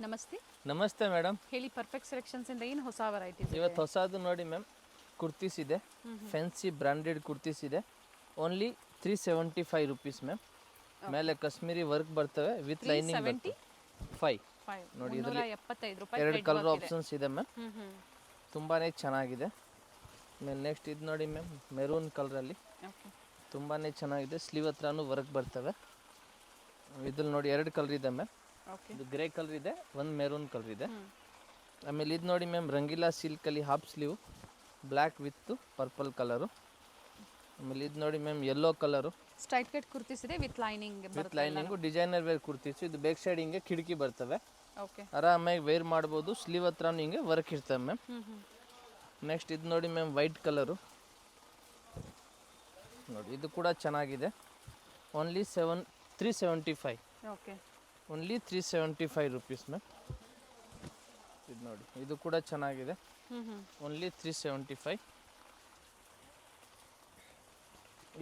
ನಮಸ್ತೆ. ನಮಸ್ತೆ ಮೇಡಮ್. ಹೇಳಿ, ಪರ್ಫೆಕ್ಟ್ ಸೆಲೆಕ್ಷನ್ಸ್ ಇಂದ ಏನು ಹೊಸ ವೆರೈಟೀಸ್ ಇವತ್ತು ಹೊಸದು ನೋಡಿ ಮ್ಯಾಮ್, ಕುರ್ತೀಸ್ ಇದೆ, ಫ್ಯಾನ್ಸಿ ಬ್ರಾಂಡೆಡ್ ಕುರ್ತೀಸ್ ಇದೆ. Only 375 rupees ma'am. ಮೇಲೆ ಕಾಶ್ಮೀರಿ ವರ್ಕ್ ಬರ್ತವೆ ವಿತ್ ಲೈನಿಂಗ್ ಬರ್ತವೆ. 5 ನೋಡಿ, ಇದರಲ್ಲಿ 375 ರೂಪಾಯಿ. ಎರಡು ಕಲರ್ ಆಪ್ಷನ್ಸ್ ಇದೆ ಮ್ಯಾಮ್. ತುಂಬಾನೇ ಚೆನ್ನಾಗಿದೆ. ಆಮೇಲೆ ನೆಕ್ಸ್ಟ್ ಇದು ನೋಡಿ ಮ್ಯಾಮ್, ಮೆರೂನ್ ಕಲರಲ್ಲಿ ತುಂಬಾನೇ ಚೆನ್ನಾಗಿದೆ. ಸ್ಲೀವ್ ಹತ್ರನೂ ವರ್ಕ್ ಬರ್ತವೆ. ಇದ್ರಲ್ಲಿ ನೋಡಿ ಎರಡು ಕಲರ್ ಇದೆ ಮ್ಯಾಮ್. ಇದು ಗ್ರೇ ಕಲರ್ ಇದೆ, ಒಂದು ಮೆರೂನ್ ಕಲರ್ ಇದೆ. ಆಮೇಲೆ ಇದು ನೋಡಿ ಮ್ಯಾಮ್, ರಂಗೀಲಾ ಸಿಲ್ಕಲ್ಲಿ half sleeve, black with purple colour. ಆಮೇಲೆ ಇದು ನೋಡಿ ma'am, yellow colour, straight cut kurtis ಇದೆ with lining, designer wear kurtis. ಇದು ಬ್ಯಾಕ್ ಸೈಡ್ ಹಿಂಗೆ ಕಿಟಕಿ ಬರ್ತವೆ, ಓಕೆ, ಆರಾಮಾಗಿ ವೇರ್ ಮಾಡ್ಬೋದು. ಸ್ಲೀವ್ ಹತ್ರ ಹಿಂಗೆ ವರ್ಕ್ ಇರ್ತವೆ ಮ್ಯಾಮ್. ನೆಕ್ಸ್ಟ್ ಇದು ನೋಡಿ ಮ್ಯಾಮ್, ವೈಟ್ ಕಲರು ನೋಡಿ, ಇದು ಕೂಡ ಚೆನ್ನಾಗಿದೆ. Only 375. Okay, only 375 rupees ma'am. ಇದು ನೋಡಿ, ಇದು ಕೂಡ ಚೆನ್ನಾಗಿದೆ. ಓನ್ಲಿ 375.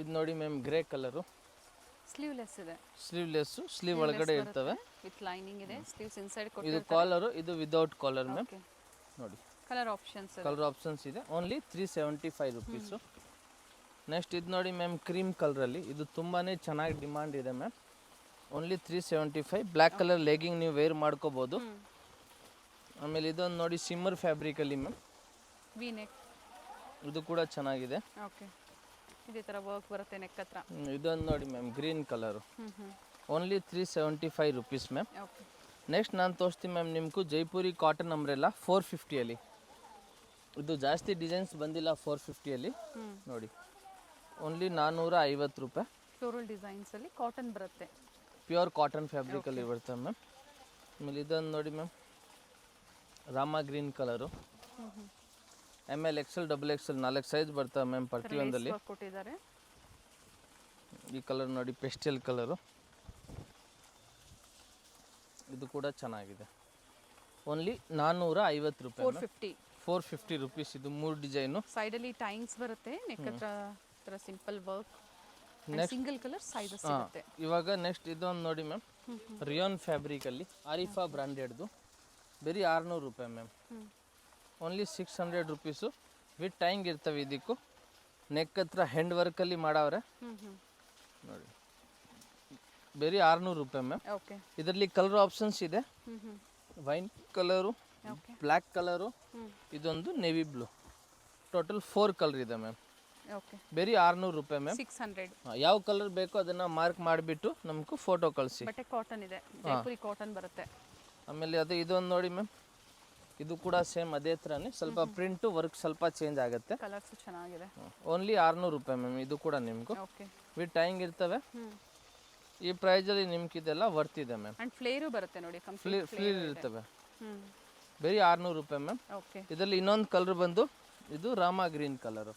ಇದು ನೋಡಿ ಮ್ಯಾಮ್, ಗ್ರೇ ಕಲರು, ಸ್ಲೀವ್ಲೆಸ್ ಇದೆ. ಸ್ಲೀವ್ಲೆಸ್ಸು, ಸ್ಲೀವ್ ಒಳಗಡೆ ಇರ್ತವೆ ವಿತ್ ಲೈನಿಂಗ್ ಇದೆ. ಸ್ಲೀವ್ಸ್ ಇನ್ಸೈಡ್ ಇದು ಕೊಟ್ಟಿರ್ತಾರೆ. ಕಾಲರು, ಇದು ವಿದೌಟ್ ಕಾಲರ್ ಮ್ಯಾಮ್. ನೋಡಿ, ಕಲರ್ ಆಪ್ಷನ್ಸ್ ಇದೆ. Only 375 rupees. ನೆಕ್ಸ್ಟ್ ಇದು ನೋಡಿ ಮ್ಯಾಮ್, ಕ್ರೀಮ್ ಕಲರಲ್ಲಿ, ಇದು ತುಂಬಾ ಚೆನ್ನಾಗಿ ಡಿಮಾಂಡ್ ಇದೆ ma'am. Only 375. Black colour legging ನೀವು ವೇರ್ ಮಾಡ್ಕೋಬೋದು. ಆಮೇಲೆ ಇದೊಂದು ನೋಡಿ, ಸಿಮ್ಮರ್ ಫ್ಯಾಬ್ರಿಕಲ್ಲಿ ಮ್ಯಾಮ್, ವಿ ನೆಕ್, ಇದು ಕೂಡ ಚೆನ್ನಾಗಿದೆ. ಓಕೆ, ಇದೇ ಥರ ವರ್ಕ್ ಬರುತ್ತೆ ನೆಕ್ ಹತ್ರ. ಇದೊಂದು ನೋಡಿ ma'am, green colour. Only 375 rupees ma'am. Okay, next ನಾನು ತೋರಿಸ್ತೀನಿ ಮ್ಯಾಮ್ ನಿಮ್ಗೂ, ಜೈಪುರಿ ಕಾಟನ್ ಅಂಬ್ರೆಲ್ಲ 450ಅಲ್ಲಿ. ಇದು ಜಾಸ್ತಿ ಡಿಸೈನ್ಸ್ ಬಂದಿಲ್ಲ 450ಅಲ್ಲಿ. ನೋಡಿ, ಓನ್ಲಿ 450 ರೂಪಾಯಿ. ಫ್ಲೋರಲ್ ಡಿಸೈನ್ಸಲ್ಲಿ ಕಾಟನ್ ಬರುತ್ತೆ, ಪ್ಯೂರ್ ಕಾಟನ್ ಫ್ಯಾಬ್ರಿಕಲ್ಲಿ ಬರ್ತವೆ ಮ್ಯಾಮ್. ಆಮೇಲೆ ಇದೊಂದು ನೋಡಿ ma'am, Rama green colour, ML XL XXL 4 size ಬರ್ತವೆ ಮ್ಯಾಮ್ ಪ್ರತಿಯೊಂದಲ್ಲಿ. ಕೊಟ್ಟಿದ್ದಾರೆ. ಈ ಕಲರ್ ನೋಡಿ, ಪೆಸ್ಟಲ್ ಕಲರು, ಇದು ಕೂಡ ಚೆನ್ನಾಗಿದೆ. ಓನ್ಲಿ 450 ರೂಪಾಯಿ. 450 ರುಪೀಸ್. ಇದು 3 ಡಿಸೈನು. ಸೈಡಲ್ಲಿ ಟೈನ್ಸ್ ಬರುತ್ತೆ, ನೆಕ್ ಹತ್ರ simple work, single colour sizes ಸಿಗುತ್ತೆ. ಇವಾಗ ನೆಕ್ಸ್ಟ್ ಇದೊಂದು ನೋಡಿ ಮ್ಯಾಮ್, ರಿಯೋನ್ ಫ್ಯಾಬ್ರಿಕಲ್ಲಿ ಆರಿಫಾ ಬ್ರಾಂಡೆಡ್ದು, ಬರೀ 600 ರೂಪಾಯಿ ಮ್ಯಾಮ್. Only 600 rupees. ವಿತ್ ಟೈಂಗ್ ಇರ್ತವೆ. ಇದಕ್ಕೂ ನೆಕ್ ಹತ್ರ ಹ್ಯಾಂಡ್ ವರ್ಕಲ್ಲಿ ಮಾಡವ್ರೆ ನೋಡಿ, ಬರೀ 600 ರೂಪಾಯಿ ಮ್ಯಾಮ್. ಇದರಲ್ಲಿ ಕಲರ್ ಆಪ್ಷನ್ಸ್ ಇದೆ, ವೈನ್ ಕಲರು, ಬ್ಲ್ಯಾಕ್ ಕಲರು, ಇದೊಂದು ನೇವಿ ಬ್ಲೂ. ಟೋಟಲ್ 4 ಕಲರ್ ಇದೆ ಮ್ಯಾಮ್. ಬರೀ 600 ರೂಪಾಯಿ ಮ್ಯಾಮ್. 600. ಯಾವ ಕಲರ್ ಬೇಕೋ ಅದನ್ನ ಮಾರ್ಕ್ ಮಾಡಿಬಿಟ್ಟು ನಮ್ಗೆ ಫೋಟೋ ಕಳಿಸಿ. ಬಟ್ಟೆ ಕಾಟನ್ ಇದೆ, ಜೈಪುರಿ ಕಾಟನ್ ಬರುತ್ತೆ. ಆಮೇಲೆ ಅದು ಇದೊಂದು ನೋಡಿ ಮ್ಯಾಮ್, ಇದು ಕೂಡ ಸೇಮ್ ಅದೇ ಥರನೇ, ಸ್ವಲ್ಪ ಪ್ರಿಂಟ್ ವರ್ಕ್ ಸ್ವಲ್ಪ ಚೇಂಜ್ ಆಗುತ್ತೆ. ಕಲರ್ಸ್ ಚೆನ್ನಾಗಿದೆ. ಓನ್ಲಿ 600 ರೂಪಾಯಿ ಮ್ಯಾಮ್. ಇದು ಕೂಡ ನಿಮ್ಗೂ ವಿತ್ ಟೈಂಗ್ ಇರ್ತವೆ. ಈ ಪ್ರೈಸಲ್ಲಿ ನಿಮ್ಗೆ ಇದೆಲ್ಲ ವರ್ತ್ ಇದೆ ಮ್ಯಾಮ್. ಅಂಡ್ ಫ್ಲೇರು ಬರುತ್ತೆ ನೋಡಿ, ಫ್ಲೇರ್ ಇರ್ತವೆ. ಬರೀ 600 ರೂಪಾಯಿ ಮ್ಯಾಮ್. ಇದರಲ್ಲಿ ಇನ್ನೊಂದು ಕಲರ್ ಬಂದು, ಇದು ರಾಮ ಗ್ರೀನ್ ಕಲರು.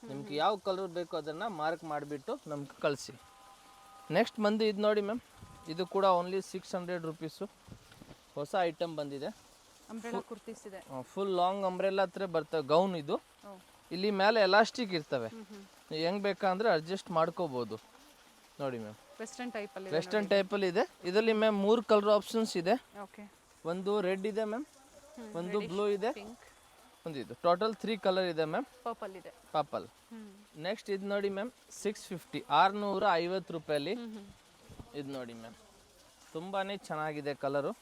ನಿಮ್ಗೆ ಯಾವ ಕಲರ್ ಬೇಕೋ ಅದನ್ನು ಮಾರ್ಕ್ ಮಾಡಿಬಿಟ್ಟು ನಮ್ಗೆ ಕಳಿಸಿ. ನೆಕ್ಸ್ಟ್ ಬಂದು ಇದು ನೋಡಿ ಮ್ಯಾಮ್, ಇದು ಕೂಡ ಓನ್ಲಿ 600 ರುಪೀಸು. ಹೊಸ ಐಟಮ್ ಬಂದಿದೆ, ಫುಲ್ ಲಾಂಗ್ ಅಂಬ್ರೆಲ್ಲಾ ಹತ್ರ ಬರ್ತವೆ. ಗೌನ್ ಇದು. ಇಲ್ಲಿ ಮೇಲೆ ಎಲಾಸ್ಟಿಕ್ ಇರ್ತವೆ, ಹೆಂಗ್ ಬೇಕಂದ್ರೆ ಅಡ್ಜಸ್ಟ್ ಮಾಡ್ಕೋಬಹುದು. ನೋಡಿ ಮ್ಯಾಮ್, ವೆಸ್ಟರ್ನ್ ಟೈಪಲ್ಲಿ ಇದೆ. ಇದರಲ್ಲಿ ಮ್ಯಾಮ್ 3 ಕಲರ್ ಆಪ್ಷನ್ಸ್ ಇದೆ. ಒಂದು ರೆಡ್ ಇದೆ ಮ್ಯಾಮ್, ಒಂದು ಬ್ಲೂ ಇದೆ, ಒಂದು ಇದು. ಟೋಟಲ್ 3 ಕಲರ್ ಇದೆ ಮ್ಯಾಮ್. ಪರ್ಪಲ್. ನೆಕ್ಸ್ಟ್ ಇದು ನೋಡಿ ಮ್ಯಾಮ್, 650, 650 ರೂಪಾಯಲ್ಲಿ. ಇದು ನೋಡಿ ಮ್ಯಾಮ್, ತುಂಬಾನೇ ಚೆನ್ನಾಗಿದೆ ಕಲರು.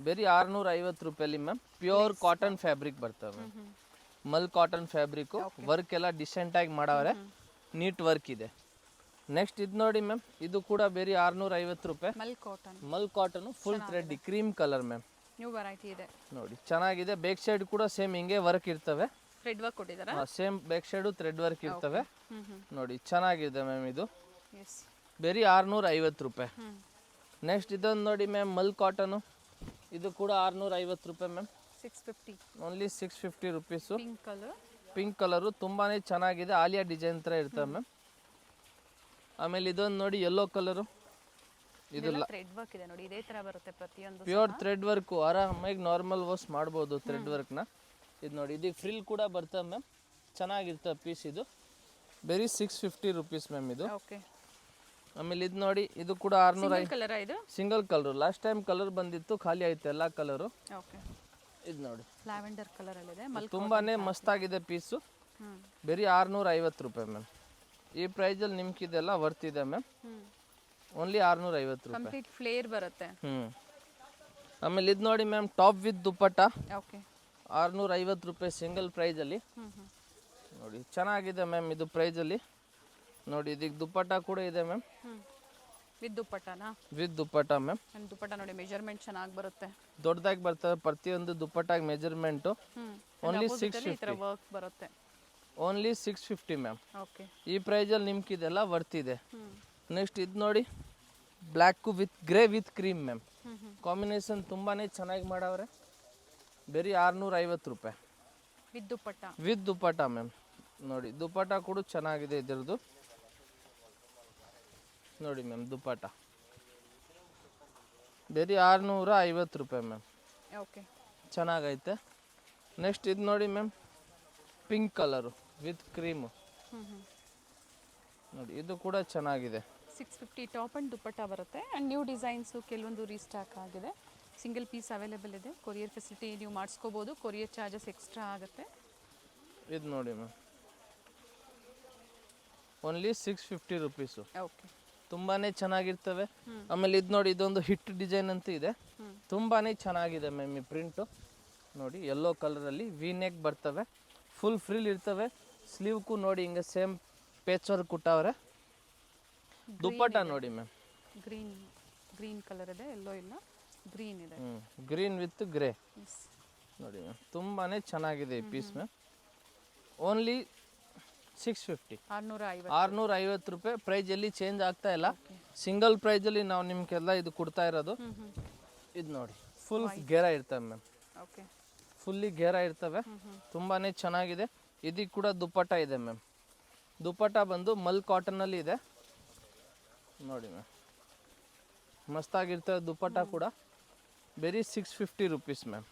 ಬರೀ 650 ರೂಪಾಯಲ್ಲಿ ಮ್ಯಾಮ್. ಪ್ಯೂರ್ ಕಾಟನ್ ಫ್ಯಾಬ್ರಿಕ್ ಬರ್ತವೆ, ಮಲ್ ಕಾಟನ್ ಫ್ಯಾಬ್ರಿಕ್. ವರ್ಕ್ ಎಲ್ಲ ಡಿಸೆಂಟ್ ಆಗಿ ಮಾಡವ್ರೆ, ನೀಟ್ ವರ್ಕ್ ಇದೆ. ನೆಕ್ಸ್ಟ್ ಇದು ನೋಡಿ ಮ್ಯಾಮ್, ಇದು ಕೂಡ ಬರೀ 650 ರೂಪಾಯಿ. Mul cotton full thread cream colour ma'am. New variety ಇದೆ ನೋಡಿ, ಚೆನ್ನಾಗಿದೆ. ಬ್ಯಾಕ್ ಸೈಡ್ ಕೂಡ ಸೇಮ್ ಹಿಂಗೆ ವರ್ಕ್ ಇರ್ತವೆ. ಥ್ರೆಡ್ ವರ್ಕ್ ಕೊಟ್ಟಿದ್ದಾರೆ. Same back side thread work ಇರ್ತವೆ. ನೋಡಿ, ಚೆನ್ನಾಗಿದೆ ಮ್ಯಾಮ್. ಇದು ಬರೀ 650 ರೂಪಾಯಿ. ನೆಕ್ಸ್ಟ್ ಇದೊಂದು ನೋಡಿ ಮ್ಯಾಮ್, ಮಲ್ ಕಾಟನು. ಇದು ಕೂಡ 650 ರೂಪಾಯಿ ma'am. 650. Only 650 rupees. Pink colour ತುಂಬಾನೇ ಚೆನ್ನಾಗಿದೆ, ಆಲಿಯಾ ಡಿಸೈನ್ ಥರ ಇರ್ತವೆ ಮ್ಯಾಮ್. ಆಮೇಲೆ ಇದೊಂದು ನೋಡಿ, ಯೆಲ್ಲೋ ಕಲರು. ಇದು ಥ್ರೆಡ್ ವರ್ಕ್ ಇದೆ ನೋಡಿ, ಇದೇ ತರ ಬರುತ್ತೆ ಪ್ರತಿಯೊಂದು. ಪ್ಯೂರ್ ಥ್ರೆಡ್ ವರ್ಕ್, ಆರಾಮಾಗಿ ನಾರ್ಮಲ್ ವಾಶ್ ಮಾಡ್ಬೋದು ಥ್ರೆಡ್ ವರ್ಕ್ನ. ಇದು ನೋಡಿ, ಇದಕ್ಕೆ ಫ್ರಿಲ್ ಕೂಡ ಬರ್ತವೆ ಮ್ಯಾಮ್. ಚೆನ್ನಾಗಿರ್ತವೆ ಪೀಸ್. ಇದು ಬರೀ 650 ರುಪೀಸ್ ಮ್ಯಾಮ್. ಇದು ಆಮೇಲೆ ಇದು ನೋಡಿ, ಇದು ಕೂಡ 600 ಕಲರ್ ಇದು single colour. Last time colour ಬಂದಿತ್ತು, ಖಾಲಿ ಆಯ್ತು ಎಲ್ಲ ಕಲರು. ಓಕೆ, ಇದು ನೋಡಿ, ಲ್ಯಾವೆಂಡರ್ ಕಲರ್ ಅಲ್ಲಿ ಇದೆ. ತುಂಬಾನೇ ಮಸ್ತಾಗಿದೆ ಪೀಸು. ಬರೀ 650 ರೂಪಾಯಿ ಮ್ಯಾಮ್. ಈ ಪ್ರೈಸಲ್ಲಿ ನಿಮ್ಗೆ ಇದೆಲ್ಲ ವರ್ತ್ ಇದೆ ಮ್ಯಾಮ್. ಓನ್ಲಿ 650 ರೂಪಾಯಿ. ಕಂಪ್ಲೀಟ್ ಫ್ಲೇರ್ ಬರುತ್ತೆ. ಆಮೇಲೆ ಇದು ನೋಡಿ ma'am, top with dupatta. Okay, 650 ರೂಪಾಯಿ ಸಿಂಗಲ್ ಪ್ರೈಸಲ್ಲಿ. ನೋಡಿ ಚೆನ್ನಾಗಿದೆ ಮ್ಯಾಮ್ ಇದು ಪ್ರೈಸಲ್ಲಿ. ನೋಡಿ ಇದಕ್ಕೆ ದುಪ್ಪಟ್ಟ ಕೂಡ ಇದೆ ಮ್ಯಾಮ್. ವಿತ್ ದುಪ್ಪಟ್ಟನಾ? With dupatta ma'am. ದುಪ್ಪಟ್ಟ ನೋಡಿ, ಮೆಜರ್ಮೆಂಟ್ ಚೆನ್ನಾಗಿ ಬರುತ್ತೆ, ದೊಡ್ಡದಾಗಿ ಬರ್ತವೆ ಪ್ರತಿಯೊಂದು ದುಪ್ಪಟ್ಟಾಗಿ ಮೆಜರ್ಮೆಂಟು. ಓನ್ಲಿ 650 ವರ್ಕ್ ಬರುತ್ತೆ. Only 650 ma'am. ಓಕೆ, ಈ ಪ್ರೈಸಲ್ಲಿ ನಿಮ್ಗೆ ಇದೆಲ್ಲ ವರ್ತ್ ಇದೆ. ನೆಕ್ಸ್ಟ್ ಇದು ನೋಡಿ, black with grey with cream ma'am. Combination ತುಂಬಾನೇ ಚೆನ್ನಾಗಿ ಮಾಡವ್ರೆ. ಬರೀ 650 ರೂಪಾಯಿ with dupatta. With dupatta ma'am. ನೋಡಿ ದುಪ್ಪಟ್ಟ ಕೂಡ ಚೆನ್ನಾಗಿದೆ ಇದರದ್ದು. ನೋಡಿ ಮ್ಯಾಮ್, ದುಪ್ಪಟ್ಟ ಬರೀ 650 ರೂಪಾಯಿ ಮ್ಯಾಮ್. ಓಕೆ, ಚೆನ್ನಾಗೈತೆ. ನೆಕ್ಸ್ಟ್ ಇದು ನೋಡಿ ma'am, pink colour with cream. ನೋಡಿ ಇದು ಕೂಡ ಚೆನ್ನಾಗಿದೆ. 650 ಟಾಪ್ ಆ್ಯಂಡ್ ದುಪ್ಪಟ್ಟ ಬರುತ್ತೆ. ಆ್ಯಂಡ್ ನ್ಯೂ ಡಿಸೈನ್ಸು ಕೆಲವೊಂದು ರೀಸ್ಟಾಕ್ ಆಗಿದೆ. ಸಿಂಗಲ್ ಪೀಸ್ ಅವೈಲೇಬಲ್ ಇದೆ. ಕೊರಿಯರ್ ಫೆಸಿಲಿಟಿ ನೀವು ಮಾಡಿಸ್ಕೋಬೋದು. ಕೊರಿಯರ್ ಚಾರ್ಜಸ್ ಎಕ್ಸ್ಟ್ರಾ ಆಗುತ್ತೆ. ಇದು ನೋಡಿ ಮ್ಯಾಮ್, ಓನ್ಲಿ 650 ರೂಪೀಸು. ಓಕೆ, ತುಂಬಾನೇ ಚೆನ್ನಾಗಿರ್ತವೆ. ಆಮೇಲೆ ಇದು ನೋಡಿ, ಇದೊಂದು ಹಿಟ್ ಡಿಸೈನ್ ಅಂತ ಇದೆ. ತುಂಬಾನೇ ಚೆನ್ನಾಗಿದೆ ಮ್ಯಾಮ್ ಈ ಪ್ರಿಂಟು. ನೋಡಿ ಯೆಲ್ಲೋ ಕಲರಲ್ಲಿ ವಿ ನೆಕ್ ಬರ್ತವೆ, ಫುಲ್ ಫ್ರಿಲ್ ಇರ್ತವೆ. ಸ್ಲೀವ್ಗೂ ನೋಡಿ ಹಿಂಗೆ ಸೇಮ್ ಪೇಚ್ ವರ್ಕ್ ಕೊಟ್ಟವ್ರೆ. ದುಪ್ಪಟ್ಟ ನೋಡಿ ಮ್ಯಾಮ್, ಗ್ರೀನ್ ಕಲರ್ ಇದೆ, ಎಲ್ಲೋ ಇಲ್ಲ, ಗ್ರೀನ್ ಇದೆ. Green with grey. ನೋಡಿ ಮ್ಯಾಮ್, ತುಂಬಾನೇ ಚೆನ್ನಾಗಿದೆ ಈ ಪೀಸ್ ಮ್ಯಾಮ್. ಓನ್ಲಿ 650. 650 ರೂಪಾಯಿ. ಪ್ರೈಸ್ ಎಲ್ಲಿ ಚೇಂಜ್ ಆಗ್ತಾ ಇಲ್ಲ. ಸಿಂಗಲ್ ಪ್ರೈಸಲ್ಲಿ ನಾವು ನಿಮ್ಗೆಲ್ಲ ಇದು ಕೊಡ್ತಾ ಇರೋದು. ಇದು ನೋಡಿ, ಫುಲ್ ಘೇರ ಇರ್ತವೆ ಮ್ಯಾಮ್. ಓಕೆ, ಫುಲ್ಲಿ ಘೇರ ಇರ್ತವೆ. ತುಂಬಾನೇ ಚೆನ್ನಾಗಿದೆ. ಇದಕ್ಕೆ ಕೂಡ ದುಪ್ಪಟ್ಟ ಇದೆ ಮ್ಯಾಮ್. ದುಪ್ಪಟ್ಟ ಬಂದು ಮಲ್ ಕಾಟನಲ್ಲಿ ಇದೆ. ನೋಡಿ ಮ್ಯಾಮ್, ಮಸ್ತಾಗಿರ್ತವೆ ದುಪ್ಪಟ್ಟ ಕೂಡ. ಬರೀ 650 ರೂಪೀಸ್ ಮ್ಯಾಮ್.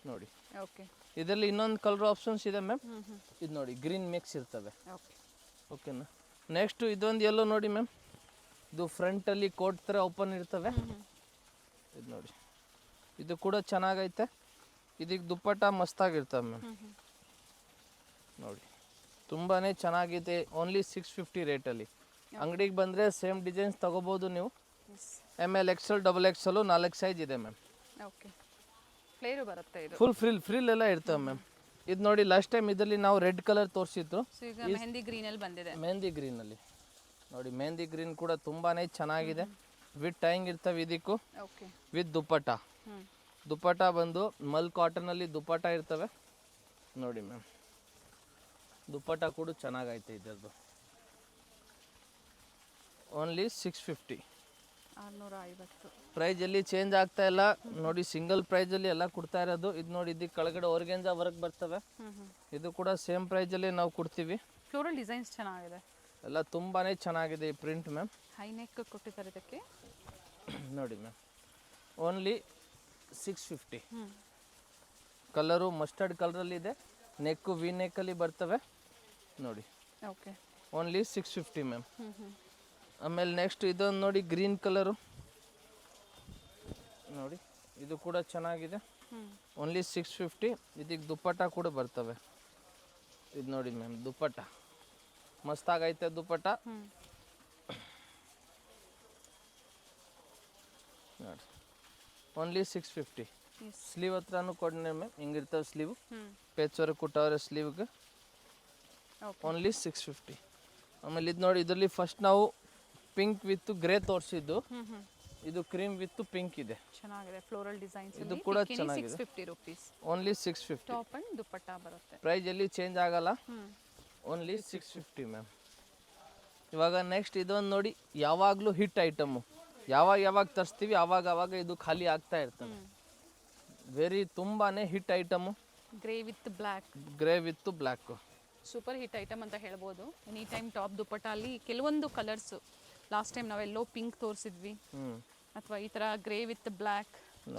ನೋಡಿ, ಓಕೆ, ಇದರಲ್ಲಿ ಇನ್ನೊಂದು ಕಲರ್ ಆಪ್ಷನ್ಸ್ ಇದೆ ಮ್ಯಾಮ್. ಇದು ನೋಡಿ, ಗ್ರೀನ್ ಮಿಕ್ಸ್ ಇರ್ತವೆ. ಓಕೆನಾ. ನೆಕ್ಸ್ಟ್ ಇದೊಂದು ಎಲ್ಲೋ ನೋಡಿ ಮ್ಯಾಮ್, ಇದು ಫ್ರಂಟಲ್ಲಿ ಕೋಟ್ ಥರ ಓಪನ್ ಇರ್ತವೆ. ಇದು ನೋಡಿ, ಇದು ಕೂಡ ಚೆನ್ನಾಗೈತೆ. ಇದಕ್ಕೆ ದುಪ್ಪಟ್ಟ ಮಸ್ತಾಗಿರ್ತವೆ ಮ್ಯಾಮ್. ನೋಡಿ ತುಂಬಾ ಚೆನ್ನಾಗಿದೆ. ಓನ್ಲಿ 650 ರೇಟಲ್ಲಿ. ಅಂಗಡಿಗೆ ಬಂದರೆ ಸೇಮ್ ಡಿಸೈನ್ಸ್ ತೊಗೋಬೋದು ನೀವು. ML XL XXL 4 ಸೈಜ್ ಇದೆ ಮ್ಯಾಮ್. ಓಕೆ, ಫ್ಲೇರು ಬರುತ್ತೆ ಇದು. ಫುಲ್ ಫ್ರಿಲ್ ಎಲ್ಲ ಇರ್ತವೆ ಮ್ಯಾಮ್. ಇದು ನೋಡಿ, ಲಾಸ್ಟ್ ಟೈಮ್ ಇದರಲ್ಲಿ ನಾವು ರೆಡ್ ಕಲರ್ ತೋರಿಸಿದ್ದು. ಈಗ ಮೆಹಂದಿ ಗ್ರೀನಲ್ಲಿ ಬಂದಿದೆ. ಮೆಹಂದಿ ಗ್ರೀನಲ್ಲಿ ನೋಡಿ, ಮೆಹಂದಿ ಗ್ರೀನ್ ಕೂಡ ತುಂಬಾನೇ ಚೆನ್ನಾಗಿದೆ. ವಿತ್ ಟೈಂಗ್ ಇರ್ತವೆ ಇದಕ್ಕೂ. ಓಕೆ, ವಿತ್ ದುಪ್ಪಟ್ಟ. ದುಪ್ಪಟ್ಟ ಬಂದು ಮಲ್ ಕಾಟನಲ್ಲಿ ದುಪ್ಪಟ್ಟ ಇರ್ತವೆ. ನೋಡಿ ಮ್ಯಾಮ್, ದುಪ್ಪಟ್ಟ ಕೂಡ ಚೆನ್ನಾಗೈತೆ ಇದರದ್ದು. ಓನ್ಲಿ 650. 650. ಪ್ರೈಸ್ ಎಲ್ಲಿ ಚೇಂಜ್ ಆಗ್ತಾ ಇಲ್ಲ. ನೋಡಿ ಸಿಂಗಲ್ ಪ್ರೈಸಲ್ಲಿ ಎಲ್ಲ ಕೊಡ್ತಾ ಇರೋದು. ಇದು ನೋಡಿ, ಇದಕ್ಕೆ ಕೆಳಗಡೆ ಆರ್ಗೆಂಜಾ ವರ್ಕ್ ಬರ್ತವೆ. ಇದು ಕೂಡ ಸೇಮ್ ಪ್ರೈಸಲ್ಲಿ ನಾವು ಕೊಡ್ತೀವಿ. ಫ್ಲೋರಲ್ ಡಿಸೈನ್ಸ್ ಚೆನ್ನಾಗಿದೆ. ಎಲ್ಲ ತುಂಬಾನೇ ಚೆನ್ನಾಗಿದೆ ಈ ಪ್ರಿಂಟ್ ಮ್ಯಾಮ್. ಹೈ ನೆಕ್ ಕೊಟ್ಟಿದ್ದಾರೆ ಇದಕ್ಕೆ. ನೋಡಿ ಮ್ಯಾಮ್, ಓನ್ಲಿ 650. ಕಲರು ಮಸ್ಟರ್ಡ್ ಕಲರಲ್ಲಿ ಇದೆ. ನೆಕ್ಕು ವಿ ನೆಕ್ಕಲ್ಲಿ ಬರ್ತವೆ. ನೋಡಿ, ಓಕೆ, ಓನ್ಲಿ 650 ಮ್ಯಾಮ್. ಆಮೇಲೆ ನೆಕ್ಸ್ಟ್ ಇದೊಂದು ನೋಡಿ, ಗ್ರೀನ್ ಕಲರು. ನೋಡಿ ಇದು ಕೂಡ ಚೆನ್ನಾಗಿದೆ. ಓನ್ಲಿ 650. ಇದಕ್ಕೆ ದುಪ್ಪಟ್ಟ ಕೂಡ ಬರ್ತವೆ. ಇದು ನೋಡಿ ಮ್ಯಾಮ್, ದುಪ್ಪಟ್ಟ ಮಸ್ತಾಗೈತೆ ದುಪ್ಪಟ್ಟ. ನೋಡಿ, ಓನ್ಲಿ 650. ಸ್ಲೀವ್ ಹತ್ರನೂ ಕೊಡ್ನೆ ಮ್ಯಾಮ್, ಹಿಂಗಿರ್ತವೆ ಸ್ಲೀವ್. ಪೇಚ್ ವರ್ಕ್ ಕೊಟ್ಟವ್ರೆ ಸ್ಲೀವ್ಗೆ. ಓನ್ಲಿ 650. ಆಮೇಲೆ ಇದು ನೋಡಿ, ಇದರಲ್ಲಿ ಫಸ್ಟ್ ನಾವು ಪಿಂಕ್ ವಿತ್ ಗ್ರೇ ತೋರಿಸಿದ್ದು. ಇದು ಕ್ರೀಮ್ ವಿತ್ ಪಿಂಕ್ ಇದೆ. ಚೆನ್ನಾಗಿದೆ ಫ್ಲೋರಲ್ ಡಿಸೈನ್ಸ್. ಇದು ಕೂಡ ಚೆನ್ನಾಗಿದೆ. 650 ರೂಪೀಸ್. ಓನ್ಲಿ 650. ಟಾಪ್ ಅಂಡ್ ದುಪ್ಪಟ್ಟ ಬರುತ್ತೆ. ಪ್ರೈಸ್ ಎಲ್ಲಿ ಚೇಂಜ್ ಆಗಲ್ಲ. Only 650 ma'am. ಇವಾಗ ನೆಕ್ಸ್ಟ್ ಇದೊಂದು ನೋಡಿ, ಯಾವಾಗಲೂ ಹಿಟ್ ಐಟಮು. ಯಾವಾಗ ತರಿಸ್ತೀವಿ ಅವಾಗ ಇದು ಖಾಲಿ ಆಗ್ತಾ ಇರ್ತದೆ. ವೆರಿ ತುಂಬಾನೇ hit item. Grey with black. Grey with black. Super hit item ಅಂತ ಹೇಳ್ಬೋದು. ಎನಿ ಟೈಮ್ ಟಾಪ್ ದುಪ್ಪಟ್ಟ ಅಲ್ಲಿ ಕೆಲವೊಂದು ಕಲರ್ಸ್ ಲಾಸ್ಟ್ ಟೈಮ್ ನಾವೆಲ್ಲೋ ಪಿಂಕ್ ತೋರಿಸಿದ್ವಿ, ಅಥವಾ ಈ ತರ ಗ್ರೇ ವಿತ್ ಬ್ಲ್ಯಾಕ್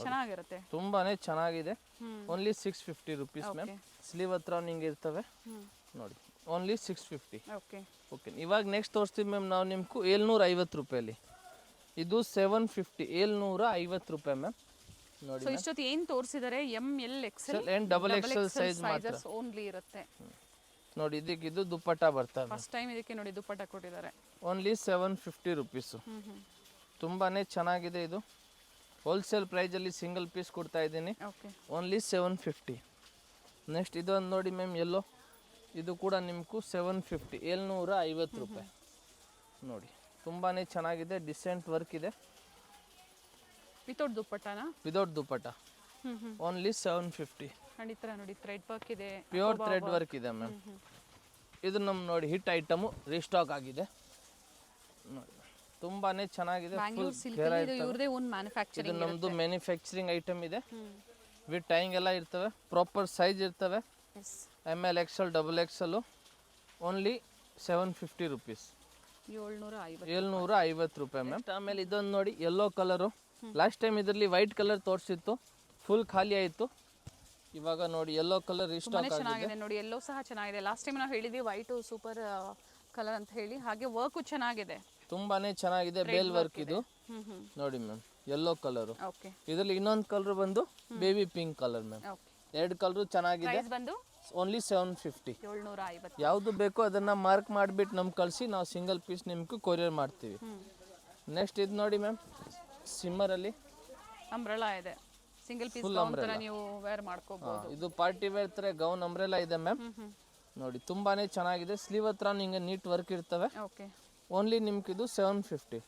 ಚೆನ್ನಾಗಿರುತ್ತೆ. ತುಂಬಾನೇ ಚೆನ್ನಾಗಿದೆ. Only 650 rupees ma'am. ಸ್ಲೀವ್ ಹತ್ರ ನಿಂಗೆ ಇರ್ತವೆ. ನೋಡಿ, ಓನ್ಲಿ 650. ಓಕೆ ಓಕೆ, ಇವಾಗ ನೆಕ್ಸ್ಟ್ ತೋರಿಸ್ತೀವಿ ಮ್ಯಾಮ್ ನಾವು ನಿಮ್ಗೂ 750 ರೂಪಾಯಲ್ಲಿ. ಇದು 750, 750 ರೂಪಾಯಿ ಮ್ಯಾಮ್. ನೋಡಿ ಸೊ ಇಷ್ಟೊತ್ತು ಏನು ತೋರಿಸಿದರೆ M L Excel and double XL size ಮಾತ್ರ ಸೈಜಸ್ ಓನ್ಲಿ ಇರುತ್ತೆ. ನೋಡಿ, ಇದಕ್ಕೆ ಇದು ದುಪ್ಪಟ್ಟ ಬರ್ತವೆ. ಫಸ್ಟ್ ಟೈಮ್ ಇದಕ್ಕೆ ನೋಡಿ ದುಪ್ಪಟ್ಟ ಕೊಟ್ಟಿದ್ದಾರೆ. Only 750 rupees. ತುಂಬಾ ಚೆನ್ನಾಗಿದೆ ಇದು. ಹೋಲ್ಸೇಲ್ ಪ್ರೈಸಲ್ಲಿ ಸಿಂಗಲ್ ಪೀಸ್ ಕೊಡ್ತಾ ಇದ್ದೀನಿ. Okay only 750. ನೆಕ್ಸ್ಟ್ ಇದೊಂದು ನೋಡಿ ಮ್ಯಾಮ್, ಎಲ್ಲೋ ಇದು ಕೂಡ ನಿಮಗೂ 750, 750 ರೂಪಾಯಿ. ನೋಡಿ ತುಂಬಾ ಚೆನ್ನಾಗಿದೆ, ಡಿಸೆಂಟ್ ವರ್ಕ್ ಇದೆ. ವಿತೌಟ್ ದುಪ್ಪಟ್ಟನಾ? ವಿದೌಟ್ ದುಪ್ಪಟ್ಟ. ಓನ್ಲಿ 750. ಅಂಡ್ ಈ ಥರ ನೋಡಿ ಥ್ರೆಡ್ ವರ್ಕ್ ಇದೆ, ಪ್ಯೂರ್ ಥ್ರೆಡ್ ವರ್ಕ್ ಇದೆ ಮ್ಯಾಮ್. ಇದು ನಮ್ಮ ನೋಡಿ ಹಿಟ್ ಐಟಮು ರೀಸ್ಟಾಕ್ ಆಗಿದೆ. ನೋಡಿ ತುಂಬಾ ಚೆನ್ನಾಗಿದೆ. ಬ್ಯಾಂಗ್ಳೂರ್ ಸಿಲ್ಕ್ ಇದು ಇವ್ರದೇ ಓನ್ ಇದು ಮ್ಯಾನುಫ್ಯಾಕ್ಚರಿಂಗ್. ನಮ್ಮದು ಮ್ಯಾನುಫ್ಯಾಕ್ಚರಿಂಗ್ ಐಟಮ್ ಇದೆ. ವಿತ್ ಟೈಂಗ್ ಎಲ್ಲ ಇರ್ತವೆ, ಪ್ರಾಪರ್ ಸೈಜ್ ಇರ್ತವೆ. ML XL double XL. Only 750 rupees. 750 ರೂಪಾಯಿ ಮ್ಯಾಮ್. ಆಮೇಲೆ ಇದೊಂದು ನೋಡಿ ಯೆಲ್ಲೋ ಕಲರು. ಲಾಸ್ಟ್ ಟೈಮ್ ಇದರಲ್ಲಿ ವೈಟ್ ಕಲರ್ ತೋರಿಸಿತ್ತು, ಫುಲ್ ಖಾಲಿ ಆಯಿತು. ಇವಾಗ ನೋಡಿ ಯೆಲ್ಲೋ ಕಲರ್ ರೀಸ್ಟಾಕ್ ಚೆನ್ನಾಗಿದೆ ನೋಡಿ. ಎಲ್ಲೋ ಸಹ ಚೆನ್ನಾಗಿದೆ. ಲಾಸ್ಟ್ ಟೈಮ್ ನಾವು ಹೇಳಿದ್ವಿ ವೈಟ್ ಸೂಪರ್ ಕಲರ್ ಅಂತ ಹೇಳಿ. ಹಾಗೆ ವರ್ಕು ಚೆನ್ನಾಗಿದೆ, ತುಂಬಾನೇ ಚೆನ್ನಾಗಿದೆ. ಬೇಲ್ ವರ್ಕ್ ಇದು ನೋಡಿ ಮ್ಯಾಮ್, ಯೆಲ್ಲೋ ಕಲರು. ಓಕೆ ಇದರಲ್ಲಿ ಇನ್ನೊಂದು ಕಲರ್ ಬಂದು baby pink colour ma'am. Okay ಎರಡು ಕಲರು ಚೆನ್ನಾಗಿದೆ. ಪ್ರೈಸ್ ಬಂದು ಓನ್ಲಿ 750. 750. ಯಾವುದು ಬೇಕೋ ಅದನ್ನ ಮಾರ್ಕ್ ಮಾಡಿಬಿಟ್ಟು ನಮ್ಗೆ ಕಳಿಸಿ, ನಾವು ಸಿಂಗಲ್ ಪೀಸ್ ನಿಮ್ಗೆ ಕೊರಿಯರ್ ಮಾಡ್ತೀವಿ. ನೆಕ್ಸ್ಟ್ ಇದು ನೋಡಿ ಮ್ಯಾಮ್, ಸಿಮ್ಮರಲ್ಲಿ ಅಂಬ್ರೆಲಾ ಇದೆ. ಸಿಂಗಲ್ ಪೀಸ್ ತರ ನೀವು ವೇರ್ ಮಾಡ್ಕೋಬಹುದು. ಇದು ಪಾರ್ಟಿ ವೇರ್ ತರ ಗೌನ್ ಅಂಬ್ರೆಲಾ ಇದೆ ಮ್ಯಾಮ್. ನೋಡಿ ತುಂಬಾನೇ ಚೆನ್ನಾಗಿದೆ. ಸ್ಲೀವ್ ಹತ್ರ ನಿಂಗೆ ನೀಟ್ ವರ್ಕ್ ಇರ್ತವೆ. ಓಕೆ ಓನ್ಲಿ ನಿಮ್ಗೆ ಇದು 750.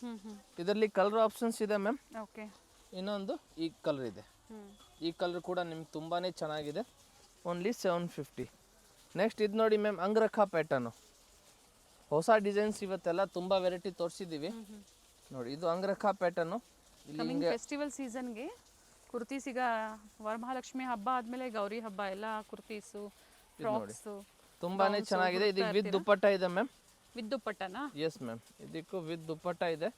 ಇದರಲ್ಲಿ ಕಲರ್ ಆಪ್ಷನ್ಸ್ ಇದೆ ಮ್ಯಾಮ್. ಓಕೆ ಇನ್ನೊಂದು ಈ ಕಲರ್ ಇದೆ. ಈ ಕಲರ್ ಕೂಡ ನಿಮ್ಗೆ ತುಂಬಾನೇ ಚೆನ್ನಾಗಿದೆ. ಓನ್ಲಿ 750. ನೆಕ್ಸ್ಟ್ ಇದು ನೋಡಿ ಮ್ಯಾಮ್, ಅಂಗರಖಾ ಪ್ಯಾಟರ್ನು. ಹೊಸ ಡಿಸೈನ್ಸ್ ಇವತ್ತೆಲ್ಲ ತುಂಬ ವೆರೈಟಿ ತೋರಿಸಿದ್ದೀವಿ. ನೋಡಿ ಇದು ಅಂಗರಖಾ ಪ್ಯಾಟರ್ನು. ಕಮಿಂಗ್ ಫೆಸ್ಟಿವಲ್ ಸೀಸನ್ಗೆ ಕುರ್ತೀಸ್, ಈಗ ವರಮಹಾಲಕ್ಷ್ಮಿ ಹಬ್ಬ ಆದಮೇಲೆ ಗೌರಿ ಹಬ್ಬ ಎಲ್ಲ ಕುರ್ತೀಸು, ಫ್ರಾಕ್ಸು ತುಂಬಾನೇ ಚೆನ್ನಾಗಿದೆ. ಇದಕ್ಕೆ ವಿತ್ ದುಪ್ಪಟ್ಟ ಇದೆ ಮ್ಯಾಮ್. ವಿತ್ ದುಪ್ಪಟ್ಟನಾ? ಎಸ್ ಮ್ಯಾಮ್, ಇದಕ್ಕೂ ವಿತ್ ದುಪ್ಪಟ್ಟ ಇದೆ.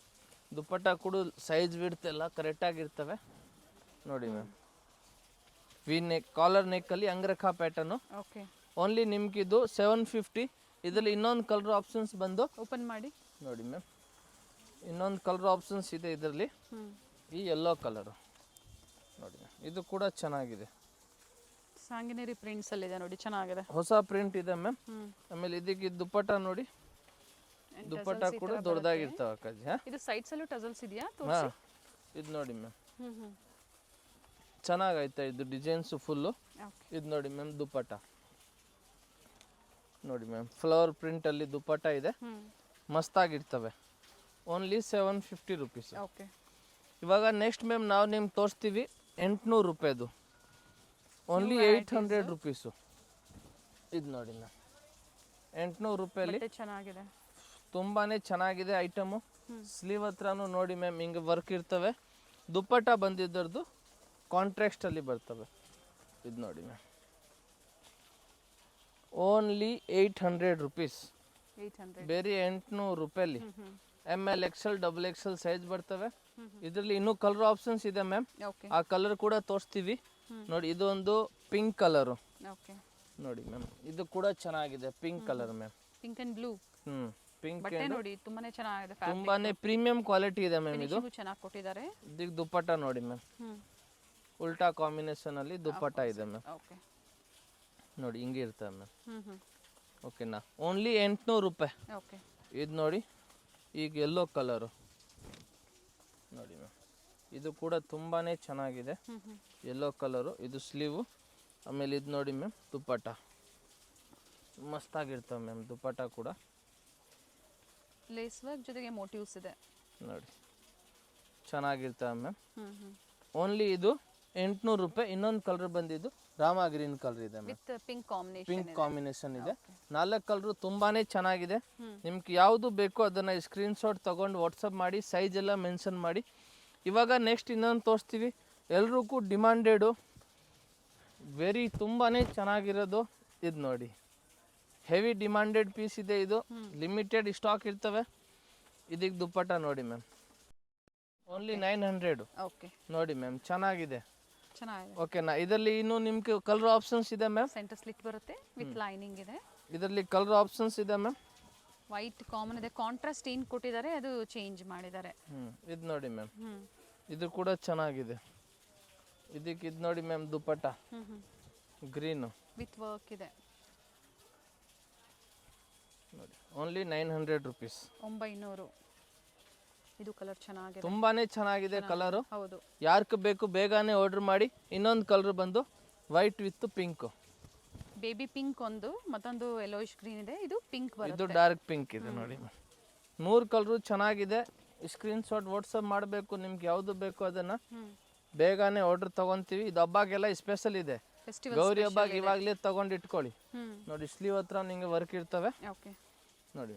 ದುಪ್ಪಟ್ಟ ಕೂಡ ಸೈಜ್ ವಿಡ್ತ್ ಎಲ್ಲ ಕರೆಕ್ಟಾಗಿರ್ತವೆ. ನೋಡಿ ಮ್ಯಾಮ್, ವಿ ನೆಕ್, ಕಾಲರ್ ನೆಕ್ಕಲ್ಲಿ ಅಂಗರಖಾ ಪ್ಯಾಟರ್ನು. ಓಕೆ ಓನ್ಲಿ ನಿಮ್ಗೆ ಇದು 750. ಇದರಲ್ಲಿ ಇನ್ನೊಂದು ಕಲರ್ ಆಪ್ಷನ್ಸ್ ಬಂದು ಓಪನ್ ಮಾಡಿ ನೋಡಿ ಮ್ಯಾಮ್, ಇನ್ನೊಂದು ಕಲರ್ ಆಪ್ಷನ್ಸ್ ಇದೆ ಇದರಲ್ಲಿ. ಈ ಯೆಲ್ಲೋ ಕಲರು ನೋಡಿ ಮ್ಯಾಮ್, ಇದು ಕೂಡ ಚೆನ್ನಾಗಿದೆ. ಸಾಂಗಿನೇರಿ ಪ್ರಿಂಟ್ಸ್ ಅಲ್ಲಿ ಇದೆ ನೋಡಿ, ಚೆನ್ನಾಗಿದೆ. ಹೊಸ ಪ್ರಿಂಟ್ ಇದೆ ಮ್ಯಾಮ್. ಆಮೇಲೆ ಇದಕ್ಕೆ ದುಪ್ಪಟ್ಟ ನೋಡಿ, ದುಪ್ಪಟ್ಟ ಕೂಡ ದೊಡ್ಡದಾಗಿರ್ತಾವೆ ಅಕ್ಕಾಜಿ. ಇದು ಸೈಡ್ಸ್ ಅಲ್ಲೂ ಟಸಲ್ಸ್ ಇದೆಯಾ? ಹಾ, ಇದು ನೋಡಿ ಮ್ಯಾಮ್, ಚೆನ್ನಾಗೈತೆ ಇದು ಡಿಸೈನ್ಸು ಫುಲ್ಲು. ಇದು ನೋಡಿ ಮ್ಯಾಮ್, ದುಪ್ಪಟ್ಟ ನೋಡಿ ಮ್ಯಾಮ್, ಫ್ಲವರ್ ಪ್ರಿಂಟಲ್ಲಿ ದುಪ್ಪಟ್ಟ ಇದೆ, ಮಸ್ತಾಗಿರ್ತವೆ. Only 750 rupees. ಓಕೆ ಇವಾಗ ನೆಕ್ಸ್ಟ್ ಮ್ಯಾಮ್ ನಾವು ನಿಮ್ಗೆ ತೋರಿಸ್ತೀವಿ 800 ರೂಪಾಯಿದು. Only 800 rupees. ಇದು ನೋಡಿ ಮ್ಯಾಮ್, 800 ರೂಪಾಯಲ್ಲಿ ಚೆನ್ನಾಗಿದೆ. ತುಂಬಾ ಚೆನ್ನಾಗಿದೆ ಐಟಮು. ಸ್ಲೀವ್ ಹತ್ರನೂ ನೋಡಿ ಮ್ಯಾಮ್, ಹಿಂಗೆ ವರ್ಕ್ ಇರ್ತವೆ. ದುಪ್ಪಟ್ಟ ಬಂದಿದ್ದರದು ಕಾಂಟ್ರಾಸ್ಟಲ್ಲಿ ಬರ್ತವೆ. ಇದು ನೋಡಿ ಮ್ಯಾಮ್, ಓನ್ಲಿ 800 ರುಪೀಸ್. ಬೇರೆ 800 ರೂಪಾಯಲ್ಲಿ ML XL double XL size ಬರ್ತವೆ. ಇದರಲ್ಲಿ ಇನ್ನೂ ಕಲರ್ ಆಪ್ಷನ್ಸ್ ಇದೆ ಮ್ಯಾಮ್. ಆ ಕಲರ್ ಕೂಡ ತೋರಿಸ್ತೀವಿ. ನೋಡಿ ಇದು ಒಂದು ಪಿಂಕ್ ಕಲರು. ನೋಡಿ ಮ್ಯಾಮ್, ಇದು ಕೂಡ ಚೆನ್ನಾಗಿದೆ, pink colour ma'am. Pink and blue. Pink ಬಟ್ಟೆ ನೋಡಿ ತುಂಬಾನೇ ಚೆನ್ನಾಗಿದೆ. ತುಂಬಾನೇ ಪ್ರೀಮಿಯಂ ಕ್ವಾಲಿಟಿ ಇದೆ ಮ್ಯಾಮ್. ಇದು ಚೆನ್ನಾಗಿ ಕೊಟ್ಟಿದ್ದಾರೆ. ಇದಕ್ಕೆ ದುಪ್ಪಟ್ಟ ನೋಡಿ ಮ್ಯಾಮ್, ಉಲ್ಟಾ ಕಾಂಬಿನೇಷನ್ ಅಲ್ಲಿ ದುಪ್ಪಟ್ಟ ಇದೆ ಮ್ಯಾಮ್. ಓಕೆ ನೋಡಿ ಹಿಂಗೆ ಇರ್ತದೆ ಮ್ಯಾಮ್. ಓಕೆನಾ? ಓನ್ಲಿ 800 ರೂಪಾಯಿ. ಓಕೆ ಇದು ನೋಡಿ, ಈಗ ಯೆಲ್ಲೋ ಕಲರು ನೋಡಿ ಮ್ಯಾಮ್, ಇದು ಕೂಡ ತುಂಬಾನೇ ಚೆನ್ನಾಗಿದೆ. ಯೆಲ್ಲೋ ಕಲರು, ಇದು ಸ್ಲೀವು. ಆಮೇಲೆ ಇದು ನೋಡಿ ಮ್ಯಾಮ್, ದುಪ್ಪಟ್ಟ ಮಸ್ತಾಗಿರ್ತವೆ ಮ್ಯಾಮ್. ದುಪ್ಪಟ್ಟ ಕೂಡ ಲೇಸ್ ವರ್ಕ್ ಜೊತೆಗೆ ಮೋಟಿವ್ಸ್ ಇದೆ ನೋಡಿ, ಚೆನ್ನಾಗಿರ್ತವೆ ಮ್ಯಾಮ್. ಓನ್ಲಿ ಇದು 800 ರೂಪಾಯಿ. ಇನ್ನೊಂದು ಕಲರ್ ಬಂದಿದ್ದು ರಾಮಾ ಗ್ರೀನ್ ಕಲರ್ ಇದೆ ma'am, with pink combination. Pink combination ಇದೆ. 4 ಕಲರು ತುಂಬಾನೇ ಚೆನ್ನಾಗಿದೆ. ನಿಮ್ಗೆ ಯಾವುದು ಬೇಕೋ ಅದನ್ನ ಸ್ಕ್ರೀನ್ಶಾಟ್ ತಗೊಂಡು ವಾಟ್ಸಪ್ ಮಾಡಿ, ಸೈಜ್ ಎಲ್ಲ ಮೆನ್ಷನ್ ಮಾಡಿ. ಇವಾಗ ನೆಕ್ಸ್ಟ್ ಇನ್ನೊಂದು ತೋರಿಸ್ತೀವಿ, ಎಲ್ರಿಗೂ ಡಿಮಾಂಡೆಡು, ವೆರಿ ತುಂಬಾನೇ ಚೆನ್ನಾಗಿರೋದು. ಇದು ನೋಡಿ, ಹೆವಿ ಡಿಮಾಂಡೆಡ್ ಪೀಸ್ ಇದೆ. ಇದು ಲಿಮಿಟೆಡ್ ಸ್ಟಾಕ್ ಇರ್ತವೆ. ಇದಕ್ಕೆ ದುಪ್ಪಟ್ಟ ನೋಡಿ ಮ್ಯಾಮ್, ಓನ್ಲಿ 900. ಓಕೆ ನೋಡಿ ಮ್ಯಾಮ್, ಚೆನ್ನಾಗಿದೆ. ಚೆನ್ನಾಗಿದೆ. ಓಕೆನಾ? ಇದರಲ್ಲಿ ಇನ್ನು ನಿಮ್ಗೆ ಕಲರ್ ಆಪ್ಷನ್ಸ್ ಇದೆ ಮ್ಯಾಮ್. ಸೆಂಟರ್ ಸ್ಲಿಟ್ ಬರುತ್ತೆ, ವಿತ್ ಲೈನಿಂಗ್ ಇದೆ. ಇದರಲ್ಲಿ ಕಲರ್ ಆಪ್ಷನ್ಸ್ ಇದೆ ಮ್ಯಾಮ್. ವೈಟ್ ಕಾಮನ್ ಇದೆ, ಕಾಂಟ್ರಾಸ್ಟ್ ಏನು ಕೊಟ್ಟಿದ್ದಾರೆ ಅದು ಚೇಂಜ್ ಮಾಡಿದ್ದಾರೆ. ಇದು ನೋಡಿ ಮ್ಯಾಮ್, ಇದು ಕೂಡ ಚೆನ್ನಾಗಿದೆ. ಇದಕ್ಕೆ ಇದು ನೋಡಿ ma'am, dupatta green with work ಇದೆ ನೋಡಿ, ಓನ್ಲಿ 900 ರುಪೀಸ್. 900. ಇದು ಕಲರ್ ಚೆನ್ನಾಗಿದೆ, ತುಂಬಾನೇ ಚೆನ್ನಾಗಿದೆ ಕಲರು. ಹೌದು, ಯಾರ್ಕ್ ಬೇಕು ಬೇಗನೆ ಆರ್ಡರ್ ಮಾಡಿ. ಇನ್ನೊಂದು ಕಲರ್ ಬಂದು white with pink, baby pink ಒಂದು, ಮತ್ತೊಂದು ಯೆಲ್ಲೋಯಿಶ್ ಗ್ರೀನ್ ಇದೆ, ಇದು ಪಿಂಕ್ ಇದು ಬರುತ್ತೆ. ಡಾರ್ಕ್ ಪಿಂಕ್ ಇದೆ ನೋಡಿ. 3 ಕಲರು ಚೆನ್ನಾಗಿದೆ. ಸ್ಕ್ರೀನ್ ಶಾಟ್ ವಾಟ್ಸಪ್ ಮಾಡಬೇಕು. ನಿಮ್ಗೆ ಯಾವುದು ಬೇಕು ಅದನ್ನ ಬೇಗನೆ ಆರ್ಡರ್ ತಗೊಂತೀವಿ. ಇದು ಹಬ್ಬಗೆಲ್ಲ ಸ್ಪೆಷಲ್ ಇದೆ. ಗೌರಿ ಹಬ್ಬಗೆ ಇವಾಗಲೇ ತಗೊಂಡು ಇಟ್ಕೊಳ್ಳಿ. ನೋಡಿ ಸ್ಲೀವ್ ಹತ್ರ ನಿಮಗೆ ವರ್ಕ್ ಇರ್ತವೆ ಓಕೆ ನೋಡಿ.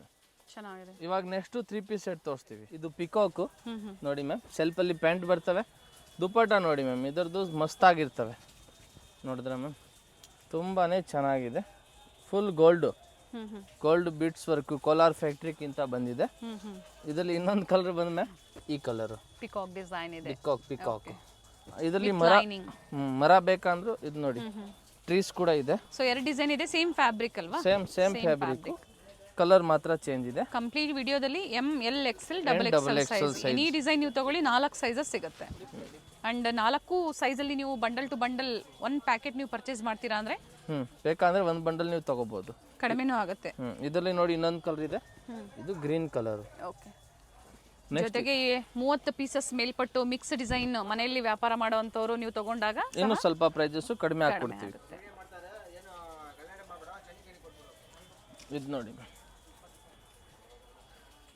ಚೆನ್ನಾಗಿದೆ. ಇವಾಗ ನೆಕ್ಸ್ಟ್ 3 ಪೀಸ್ ಸೆಟ್ ತೋರಿಸ್ತೀವಿ. ಇದು ಪಿಕಾಕು ನೋಡಿ ಮ್ಯಾಮ್, ಸೆಲ್ಫಲ್ಲಿ ಪ್ಯಾಂಟ್ ಬರ್ತವೆ. ದುಪಟ್ಟ ನೋಡಿ ಮ್ಯಾಮ್, ಇದರದ್ದು ಮಸ್ತಾಗಿರ್ತವೆ ನೋಡಿದ್ರೆ ಮ್ಯಾಮ್, ತುಂಬಾ ಚೆನ್ನಾಗಿದೆ. Full gold beads work, Kolar ಫ್ಯಾಕ್ಟ್ರಿಗಿಂತ ಬಂದಿದೆ. ಇದರಲ್ಲಿ ಇನ್ನೊಂದು ಕಲರ್ ಬಂದ ಮ್ಯಾಮ್, ಈ ಕಲರು ಪಿಕಾಕ್ ಡಿಸೈನ್ ಇದೆ. ಪಿಕಾಕ್ ಇದರಲ್ಲಿ ಮರ ಬೇಕಂದ್ರು ಇದು ನೋಡಿ, ಟ್ರೀಸ್ ಕೂಡ ಇದೆ. ಸೊ 2 ಡಿಸೈನ್ ಇದೆ, ಸೇಮ್ ಫ್ಯಾಬ್ರಿಕ್ ಅಲ್ವಾ? ಸೇಮ್ ಫ್ಯಾಬ್ರಿಕ್, ಕಲರ್ ಮಾತ್ರ ಚೇಂಜ್ ಇದೆ. ಕಂಪ್ಲೀಟ್ ವಿಡಿಯೋದಲ್ಲಿ M L XL double XL size any design ನೀವು ತಗೊಳ್ಳಿ 4 ಸೈಜಸ್ ಸಿಗುತ್ತೆ. ಅಂಡ್ 4 ಸೈಜಲ್ಲಿ ನೀವು ಬಂಡಲ್ ಟು ಬಂಡಲ್ 1 ಪ್ಯಾಕೆಟ್ ನೀವು ಪರ್ಚೇಸ್ ಮಾಡ್ತೀರಾ ಅಂದ್ರೆ ಬೇಕಂದ್ರೆ ಒಂದು ಬಂಡಲ್ ನೀವು ತಗೋಬಹುದು, ಕಡಿಮೆನೂ ಆಗುತ್ತೆ. ಇದರಲ್ಲಿ ನೋಡಿ ಇನ್ನೊಂದು ಕಲರ್ ಇದೆ, ಇದು ಗ್ರೀನ್ ಕಲರ್. ಓಕೆ, ಜೊತೆಗೆ 30 ಪೀಸಸ್ ಮೇಲ್ಪಟ್ಟು ಮಿಕ್ಸ್ ಡಿಸೈನ್ ಮನೆಯಲ್ಲಿ ವ್ಯಾಪಾರ ಮಾಡುವಂತವರು ನೀವು ತಗೊಂಡಾಗ ಇನ್ನು ಸ್ವಲ್ಪ ಪ್ರೈಸಸ್ ಕಡಿಮೆ ಹಾಕ್ಕೊಡ್ತೀವಿ. ಇದು ನೋಡಿ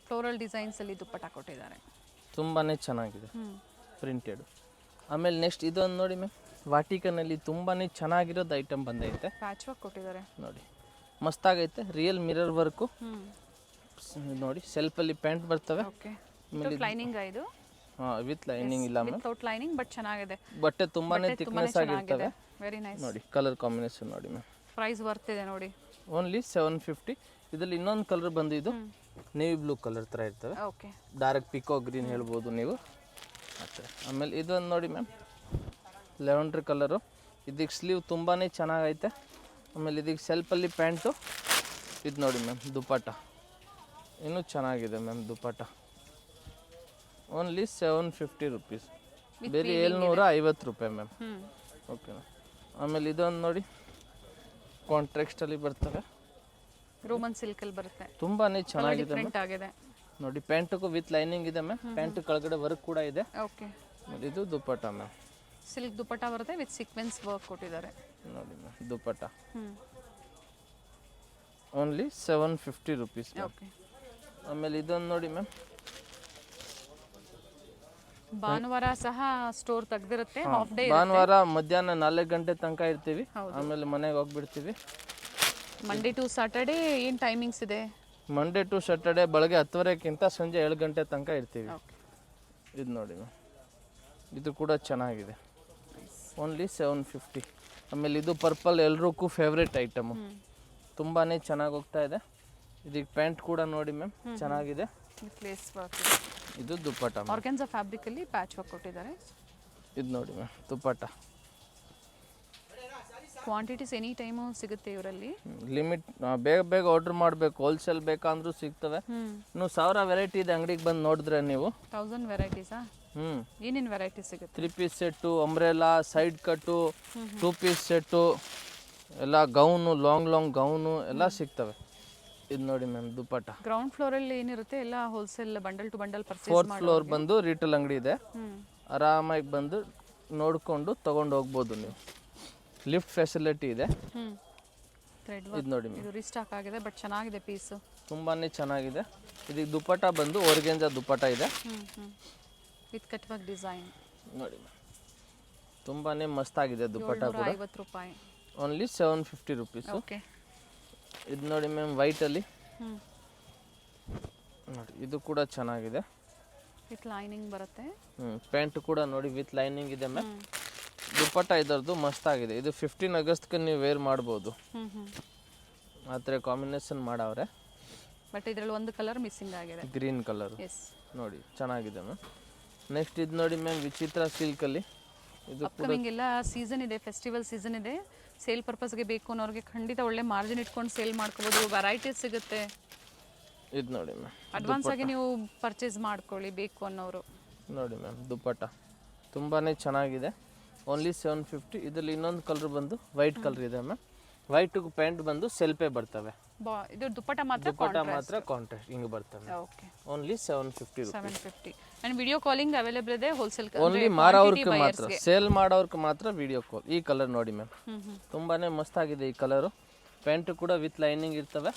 ಫ್ಲೋರಲ್ ಡಿಸೈನ್ಸ್ ಅಲ್ಲಿ ದುಪ್ಪಟ್ಟ ಕೊಟ್ಟಿದ್ದಾರೆ, ತುಂಬಾನೇ ಚೆನ್ನಾಗಿದೆ ಪ್ರಿಂಟೆಡ್. ಆಮೇಲೆ ನೆಕ್ಸ್ಟ್ ಇದೊಂದು ನೋಡಿ ಮ್ಯಾಮ್, ವಾಟಿಕನಲ್ಲಿ ತುಂಬಾನೇ ಚೆನ್ನಾಗಿರೋದು ಐಟಮ್ ಬಂದೈತೆ. ಪ್ಯಾಚ್ ವರ್ಕ್ ಕೊಟ್ಟಿದ್ದಾರೆ ನೋಡಿ, ಮಸ್ತಾಗೈತೆ. ರಿಯಲ್ ಮಿರರ್ ವರ್ಕು ನೋಡಿ, ಸೆಲ್ಫಲ್ಲಿ ಪ್ಯಾಂಟ್ ಬರ್ತವೆ. ಓಕೆ, ವಿತ್ ಲೈನಿಂಗ್ ಇದು. ವಿತ್ ಲೈನಿಂಗ್ ಇಲ್ಲ ಮ್ಯಾಮ್, ವಿತೌಟ್ ಲೈನಿಂಗ್, ಬಟ್ ಚೆನ್ನಾಗಿದೆ. ಬಟ್ಟೆ ತುಂಬಾನೇ ಥಿಕ್ನೆಸ್ ಆಗಿರ್ತವೆ. ವೆರಿ ನೈಸ್ ನೋಡಿ, ಕಲರ್ ಕಾಂಬಿನೇಷನ್ ನೋಡಿ ಮ್ಯಾಮ್. ಪ್ರೈಸ್ ವರ್ತ್ ಇದೆ ನೋಡಿ, ಓನ್ಲಿ 750. ಇದರಲ್ಲಿ ಇನ್ನೊಂದು ಕಲರ್ ಬಂದು ಇದು ನೇವಿ ಬ್ಲೂ ಕಲರ್ ಥರ ಇರ್ತವೆ. ಓಕೆ, ಡಾರ್ಕ್ ಪಿಕೋ ಗ್ರೀನ್ ಹೇಳ್ಬೋದು ನೀವು. ಆಮೇಲೆ ಇದೊಂದು ನೋಡಿ ಮ್ಯಾಮ್, ಲೆವೆಂಡರ್ ಕಲರು. ಇದಕ್ಕೆ ಸ್ಲೀವ್ ತುಂಬಾ ಚೆನ್ನಾಗೈತೆ. ಆಮೇಲೆ ಇದಕ್ಕೆ ಸೆಲ್ಫಲ್ಲಿ ಪ್ಯಾಂಟು. ಇದು ನೋಡಿ ಮ್ಯಾಮ್, ದುಪಟ್ಟ ಇನ್ನೂ ಚೆನ್ನಾಗಿದೆ ಮ್ಯಾಮ್. ದುಪಟ್ಟ ಓನ್ಲಿ 750 ರುಪೀಸ್, ಬೇರೆ 750 ರೂಪಾಯಿ ಮ್ಯಾಮ್. ಓಕೆ, ಆಮೇಲೆ ಇದೊಂದು ನೋಡಿ, ಕಾಂಟ್ರಾಕ್ಸ್ಟಲ್ಲಿ ಬರ್ತವೆ, ರೋಮನ್ ಸಿಲ್ಕ್ ಅಲ್ಲಿ ಬರುತ್ತೆ. ತುಂಬಾನೇ ಚೆನ್ನಾಗಿದೆ ಡಿಫರೆಂಟ್ ಆಗಿದೆ ನೋಡಿ. ಪ್ಯಾಂಟ್ಗೂ ವಿತ್ ಲೈನಿಂಗ್ ಇದೆ ಮ್ಯಾಮ್. ಪ್ಯಾಂಟ್ ಕೆಳಗಡೆ ವರ್ಕ್ ಕೂಡ ಇದೆ. ಓಕೆ, ಇದು ದುಪಟ್ಟ ಮ್ಯಾಮ್, ಸಿಲ್ಕ್ ದುಪಟ್ಟ ಬರುತ್ತೆ ವಿತ್ ಸೀಕ್ವೆನ್ಸ್ ವರ್ಕ್ ಕೊಟ್ಟಿದ್ದಾರೆ ನೋಡಿ ma'am. Dupatta only 750 rupees. Okay, ಆಮೇಲೆ ಇದೊಂದು ನೋಡಿ ಮ್ಯಾಮ್, ಭಾನುವಾರ ಸಹ ಸ್ಟೋರ್ ತೆಗ್ದಿರುತ್ತೆ, ಹಾಫ್ ಡೇ. ಭಾನುವಾರ ಮಧ್ಯಾಹ್ನ 4 ಗಂಟೆ ತನಕ ಇರ್ತೀವಿ, ಆಮೇಲೆ ಮನೆಗೆ ಹೋಗ್ಬಿಡ್ತೀವಿ. ಮಂಡೇ ಟು ಸ್ಯಾಟರ್ಡೇ ಏನು ಟೈಮಿಂಗ್ಸ್ ಇದೆ? ಮಂಡೇ ಟು ಸ್ಯಾಟರ್ಡೇ ಬೆಳಗ್ಗೆ 10:30ಕ್ಕಿಂತ ಸಂಜೆ 7 ಗಂಟೆ ತನಕ ಇರ್ತೀವಿ. ಇದು ನೋಡಿ ಮ್ಯಾಮ್, ಇದು ಕೂಡ ಚೆನ್ನಾಗಿದೆ, ಓನ್ಲಿ 750. ಆಮೇಲೆ ಇದು ಪರ್ಪಲ್ ಎಲ್ರಿಗೂ ಫೇವ್ರೇಟ್ ಐಟಮು, ತುಂಬಾ ಚೆನ್ನಾಗಿ ಹೋಗ್ತಾ ಇದೆ. ಇದಕ್ಕೆ ಪ್ಯಾಂಟ್ ಕೂಡ ನೋಡಿ ಮ್ಯಾಮ್, ಚೆನ್ನಾಗಿದೆ. ಇದು ದುಪ್ಪಟ್ಟ, ಆರ್ಗನ್ಸಾ ಫ್ಯಾಬ್ರಿಕ್ ಅಲ್ಲಿ ಪ್ಯಾಚ್ ವರ್ಕ್ ಕೊಟ್ಟಿದ್ದಾರೆ. ಇದು ನೋಡಿ ಮ್ಯಾಮ್, ದುಪ್ಪಟ್ಟ. ಕ್ವಾಂಟಿಟೀಸ್ ಎನಿ ಟೈಮು ಸಿಗುತ್ತೆ ಇವರಲ್ಲಿ. ಲಿಮಿಟ್ ಬೇಗ ಆರ್ಡರ್ ಮಾಡಬೇಕು. ಹೋಲ್ಸೇಲ್ ಬೇಕಂದ್ರೂ ಸಿಗ್ತವೆ. ಇನ್ನು 1000 ವೆರೈಟಿ ಇದೆ, ಅಂಗಡಿಗೆ ಬಂದು ನೋಡಿದ್ರೆ ನೀವು. 1000 ವೆರೈಟೀಸಾ? ಏನೇನು ವೆರೈಟಿ ಸಿಗುತ್ತೆ? 3 ಪೀಸ್ ಸೆಟ್ಟು, ಅಂಬ್ರೆಲಾ, ಸೈಡ್ ಕಟ್ಟು, 2 ಪೀಸ್ ಸೆಟ್ಟು, ಎಲ್ಲ ಗೌನು, ಲಾಂಗ್ ಗೌನು ಎಲ್ಲ ಸಿಗ್ತವೆ. ಇದು ನೋಡಿ ಮ್ಯಾಮ್, ದುಪ್ಪಟ್ಟ. ಗ್ರೌಂಡ್ ಫ್ಲೋರ್ ಅಲ್ಲಿ ಏನಿರುತ್ತೆ ಎಲ್ಲ wholesale bundle to bundle purchase. 4th floor ಬಂದು ರಿಟೇಲ್ ಅಂಗಡಿ ಇದೆ, ಆರಾಮಾಗಿ ಬಂದು ನೋಡ್ಕೊಂಡು ತಗೊಂಡು ಹೋಗ್ಬೋದು ನೀವು. ಲಿಫ್ಟ್ ಫೆಸಿಲಿಟಿ ಇದೆ. ಇದು ನೋಡಿ ಮ್ಯಾಮ್, ಇದು ರೀಸ್ಟಾಕ್ ಆಗಿದೆ ಬಟ್ ಚೆನ್ನಾಗಿದೆ ಪೀಸ್, ತುಂಬಾನೇ ಚೆನ್ನಾಗಿದೆ. ಇದಕ್ಕೆ ದುಪ್ಪಟ್ಟ ಬಂದು ಆರ್ಗನ್ಜಾ ದುಪ್ಪಟ್ಟ ಇದೆ ವಿತ್ ಕಟ್ ವರ್ಕ್ ಡಿಸೈನ್ ನೋಡಿ ಮ್ಯಾಮ್, ತುಂಬಾನೇ ಮಸ್ತಾಗಿದೆ ದುಪ್ಪಟ್ಟ ಕೂಡ. 50 ರೂಪಾಯಿ, ಓನ್ಲಿ 750 ರುಪೀಸ್. ಓಕೆ, ಇದು ನೋಡಿ ಮ್ಯಾಮ್, ವೈಟಲ್ಲಿ ನೋಡಿ, ಇದು ಕೂಡ ಚೆನ್ನಾಗಿದೆ. ವಿತ್ ಲೈನಿಂಗ್ ಬರುತ್ತೆ. ಪ್ಯಾಂಟ್ ಕೂಡ ನೋಡಿ ವಿತ್ ಲೈನಿಂಗ್ ಇದೆ ಮ್ಯಾಮ್. ದುಪ್ಪಟ್ಟ ಇದರದ್ದು ಮಸ್ತಾಗಿದೆ. ಇದು 15 ಆಗಸ್ಟ್ಗೆ ನೀವು ವೇರ್ ಮಾಡ್ಬೋದು. ಆ ಥರ ಕಾಂಬಿನೇಷನ್ ಮಾಡವ್ರೆ. ಬಟ್ ಇದರಲ್ಲಿ ಒಂದು ಕಲರ್ ಮಿಸ್ಸಿಂಗ್ ಆಗಿದೆ, ಗ್ರೀನ್ ಕಲರ್ ನೋಡಿ, ಚೆನ್ನಾಗಿದೆ ಮ್ಯಾಮ್. ನೆಕ್ಸ್ಟ್ ಇದು ನೋಡಿ ಮ್ಯಾಮ್, ವಿಚಿತ್ರ ಸಿಲ್ಕಲ್ಲಿ ಅಪ್ಕಮಿಂಗ್ ಎಲ್ಲ ಸೀಸನ್ ಇದೆ, ಫೆಸ್ಟಿವಲ್ ಸೀಸನ್ ಇದೆ. ಸೇಲ್ ಪರ್ಪಸ್ಗೆ ಬೇಕು ಅನ್ನೋರಿಗೆ ಖಂಡಿತ ಒಳ್ಳೆ ಮಾರ್ಜಿನ್ ಇಟ್ಕೊಂಡು ಸೇಲ್ ಮಾಡ್ಕೋಬೋದು. ವೆರೈಟೀಸ್ ಸಿಗುತ್ತೆ. ಇದು ನೋಡಿ ಮ್ಯಾಮ್, ಅಡ್ವಾನ್ಸ್ ಆಗಿ ನೀವು ಪರ್ಚೇಸ್ ಮಾಡ್ಕೊಳ್ಳಿ ಬೇಕು ಅನ್ನೋರು. ನೋಡಿ ಮ್ಯಾಮ್ ದುಪ್ಪಟ್ಟ ತುಂಬಾ ಚೆನ್ನಾಗಿದೆ. ಓನ್ಲಿ 750. ಇದರಲ್ಲಿ ಇನ್ನೊಂದು ಕಲರ್ ಬಂದು ವೈಟ್ ಕಲರ್ ಇದೆ ಮ್ಯಾಮ್. ವೈಟಿಗೆ ಪ್ಯಾಂಟ್ ಬಂದು ಸೆಲ್ಫೇ ಬರ್ತವೆ. ಇದು ದುಪ್ಪಟ್ಟ ಮಾತ್ರ ಕಾಂಟ್ರಾಸ್ಟ್ ಹಿಂಗೆ ಬರ್ತವೆ. ಓಕೆ, ಓನ್ಲಿ 750 ರೂಪಾಯಿ. 750. ಅಂಡ್ ವಿಡಿಯೋ ಕಾಲಿಂಗ್ ಅವೈಲೇಬಲ್ ಇದೆ. ಹೋಲ್ಸೇಲ್ ಓನ್ಲಿ ಮಾರೋರ್ಗೆ ಮಾತ್ರ, ಸೇಲ್ ಮಾಡೋರ್ಗೆ ಮಾತ್ರ ವಿಡಿಯೋ ಕಾಲ್. ಈ ಕಲರ್ ನೋಡಿ ಮ್ಯಾಮ್, ತುಂಬಾನೇ ಮಸ್ತ್ ಆಗಿದೆ ಈ ಕಲರು. ಪ್ಯಾಂಟ್ ಕೂಡ ವಿತ್ ಲೈನಿಂಗ್ ಇರ್ತವೆ.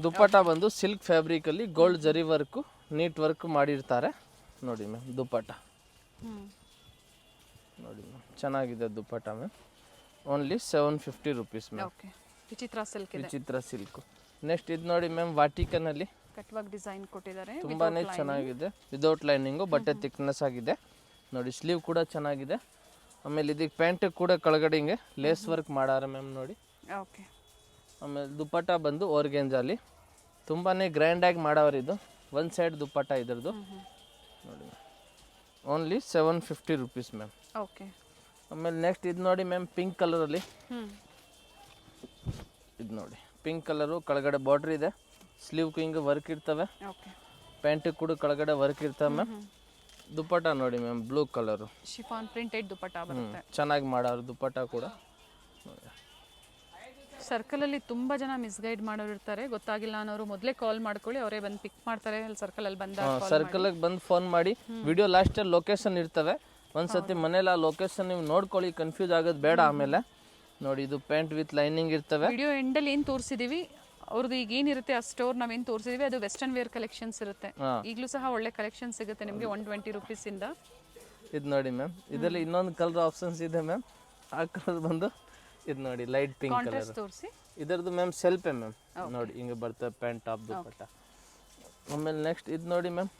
ದುಪ್ಪಟ್ಟ ಬಂದು ಸಿಲ್ಕ್ ಫ್ಯಾಬ್ರಿಕ್ ಅಲ್ಲಿ gold zari work, neat work ಮಾಡಿರ್ತಾರೆ. ನೋಡಿ ಮ್ಯಾಮ್ ದುಪ್ಪಟ್ಟ ನೋಡಿ ಮ್ಯಾಮ್, ಚೆನ್ನಾಗಿದೆ dupatta ma'am. Only 750 rupees ma'am. Okay, Vichitra silk ಇದೆ. ವಿಚಿತ್ರ ಸಿಲ್ಕ್. ನೆಕ್ಸ್ಟ್ ಇದು ನೋಡಿ ಮ್ಯಾಮ್, ವಾಟಿಕನ್ ಅಲ್ಲಿ ಕಟ್ ವರ್ಕ್ ಡಿಸೈನ್ ಕೊಟ್ಟಿದ್ದಾರೆ. ತುಂಬಾನೇ ಚೆನ್ನಾಗಿದೆ. ವಿದೌಟ್ ಲೈನಿಂಗು, ಬಟ್ಟೆ ಥಿಕ್ನೆಸ್ ಆಗಿದೆ ನೋಡಿ. ಸ್ಲೀವ್ ಕೂಡ ಚೆನ್ನಾಗಿದೆ. ಆಮೇಲೆ ಇದಕ್ಕೆ ಪ್ಯಾಂಟ್ ಕೂಡ ಕೆಳಗಡೆ ಹಿಂಗೆ ಲೇಸ್ ವರ್ಕ್ ಮಾಡಾರ ಮ್ಯಾಮ್ ನೋಡಿ. ಓಕೆ, ಆಮೇಲೆ ದುಪ್ಪಟ್ಟ ಬಂದು ಆರ್ಗೆಂಜಾಲಿ ತುಂಬಾನೇ ಗ್ರ್ಯಾಂಡಾಗಿ ಮಾಡವ್ರೆ. ಇದು ಒನ್ ಸೈಡ್ ದುಪ್ಪಟ್ಟ ಇದ್ರದ್ದು ನೋಡಿ. Only 750 rupees ma'am. ಓಕೆ, ಆಮೇಲೆ ನೆಕ್ಸ್ಟ್ ಇದು ನೋಡಿ ಮ್ಯಾಮ್, ಪಿಂಕ್ ಕಲರಲ್ಲಿ. ಇದು ನೋಡಿ ಪಿಂಕ್ ಕಲರು, ಕೆಳಗಡೆ ಬಾರ್ಡ್ರ್ ಇದೆ. ಸ್ಲೀವ್ಗೆ ಹಿಂಗೆ ವರ್ಕ್ ಇರ್ತವೆ. ಓಕೆ, ಪ್ಯಾಂಟಿಗೆ ಕೂಡ ಕೆಳಗಡೆ ವರ್ಕ್ ಇರ್ತವೆ ಮ್ಯಾಮ್. ದುಪ್ಪಟ್ಟ ನೋಡಿ ma'am, blue colour chiffon printed dupatta ಬರುತ್ತೆ. ಚೆನ್ನಾಗಿ ಮಾಡೋರು ದುಪ್ಪಟ್ಟ ಕೂಡ. ಸರ್ಕಲ್ ಅಲ್ಲಿ ತುಂಬಾ ಜನ ಮಿಸ್ಗೈಡ್ ಮಾಡೋರು ಇರ್ತಾರೆ. ಗೊತ್ತಾಗಿಲ್ಲ ಅನ್ನೋರು ಮೊದಲೇ ಕಾಲ್ ಮಾಡ್ಕೊಳ್ಳಿ, ಅವರೇ ಬಂದು ಪಿಕ್ ಮಾಡ್ತಾರೆ. ಅಲ್ಲಿ ಸರ್ಕಲ್ ಅಲ್ಲಿ ಬಂದಾಗ ಸರ್ಕಲ್ಗೆ ಬಂದು ಫೋನ್ ಮಾಡಿ. ವಿಡಿಯೋ ಲಾಸ್ಟಲ್ಲಿ ಲೊಕೇಶನ್ ಇರ್ತವೆ. ಒಂದ್ಸತಿ ಮನೇಲಿ ಆ ಲೊಕೇಶನ್ ನೀವು ನೋಡ್ಕೊಳ್ಳಿ, ಕನ್ಫ್ಯೂಸ್ ಆಗೋದು ಬೇಡ. ಆಮೇಲೆ ನೋಡಿ, ಇದು ಪ್ಯಾಂಟ್ ವಿತ್ ಲೈನಿಂಗ್ ಇರ್ತವೆ. ವಿಡಿಯೋ ಎಂಡಲ್ಲಿ ಏನು ತೋರಿಸಿದೀವಿ ಅವ್ರದ್ದು ಈಗ ಏನಿರುತ್ತೆ ಆ ಸ್ಟೋರ್ ನಾವೇನು ತೋರಿಸಿದೀವಿ ಅದು ವೆಸ್ಟರ್ನ್ ವೇರ್ ಕಲೆಕ್ಷನ್ಸ್ ಇರುತ್ತೆ. ಈಗಲೂ ಸಹ ಒಳ್ಳೆ ಕಲೆಕ್ಷನ್ ಸಿಗುತ್ತೆ ನಿಮಗೆ 120 ರೂಪೀಸ್ ಇಂದ. ಇದು ನೋಡಿ ಮ್ಯಾಮ್, ಇದರಲ್ಲಿ ಇನ್ನೊಂದು ಕಲರ್ ಆಪ್ಷನ್ಸ್ ಇದೆ ಮ್ಯಾಮ್. ಆ ಕಲರ್ ಬಂದು ಇದು ನೋಡಿ, ಲೈಟ್ ಪಿಂಕ್ ಕಲರ್ ತೋರಿಸಿ. ಇದರದ್ದು ಮ್ಯಾಮ್ ಸೆಲ್ಫೇ ಮ್ಯಾಮ್ ನೋಡಿ, ಹಿಂಗೆ ಬರ್ತವೆ ಪ್ಯಾಂಟ್ ಟಾಪ್ ದುಪ್ಪಟ್ಟ. ಆಮೇಲೆ ನೆಕ್ಸ್ಟ್ ಇದು ನೋಡಿ ಮ್ಯಾಮ್,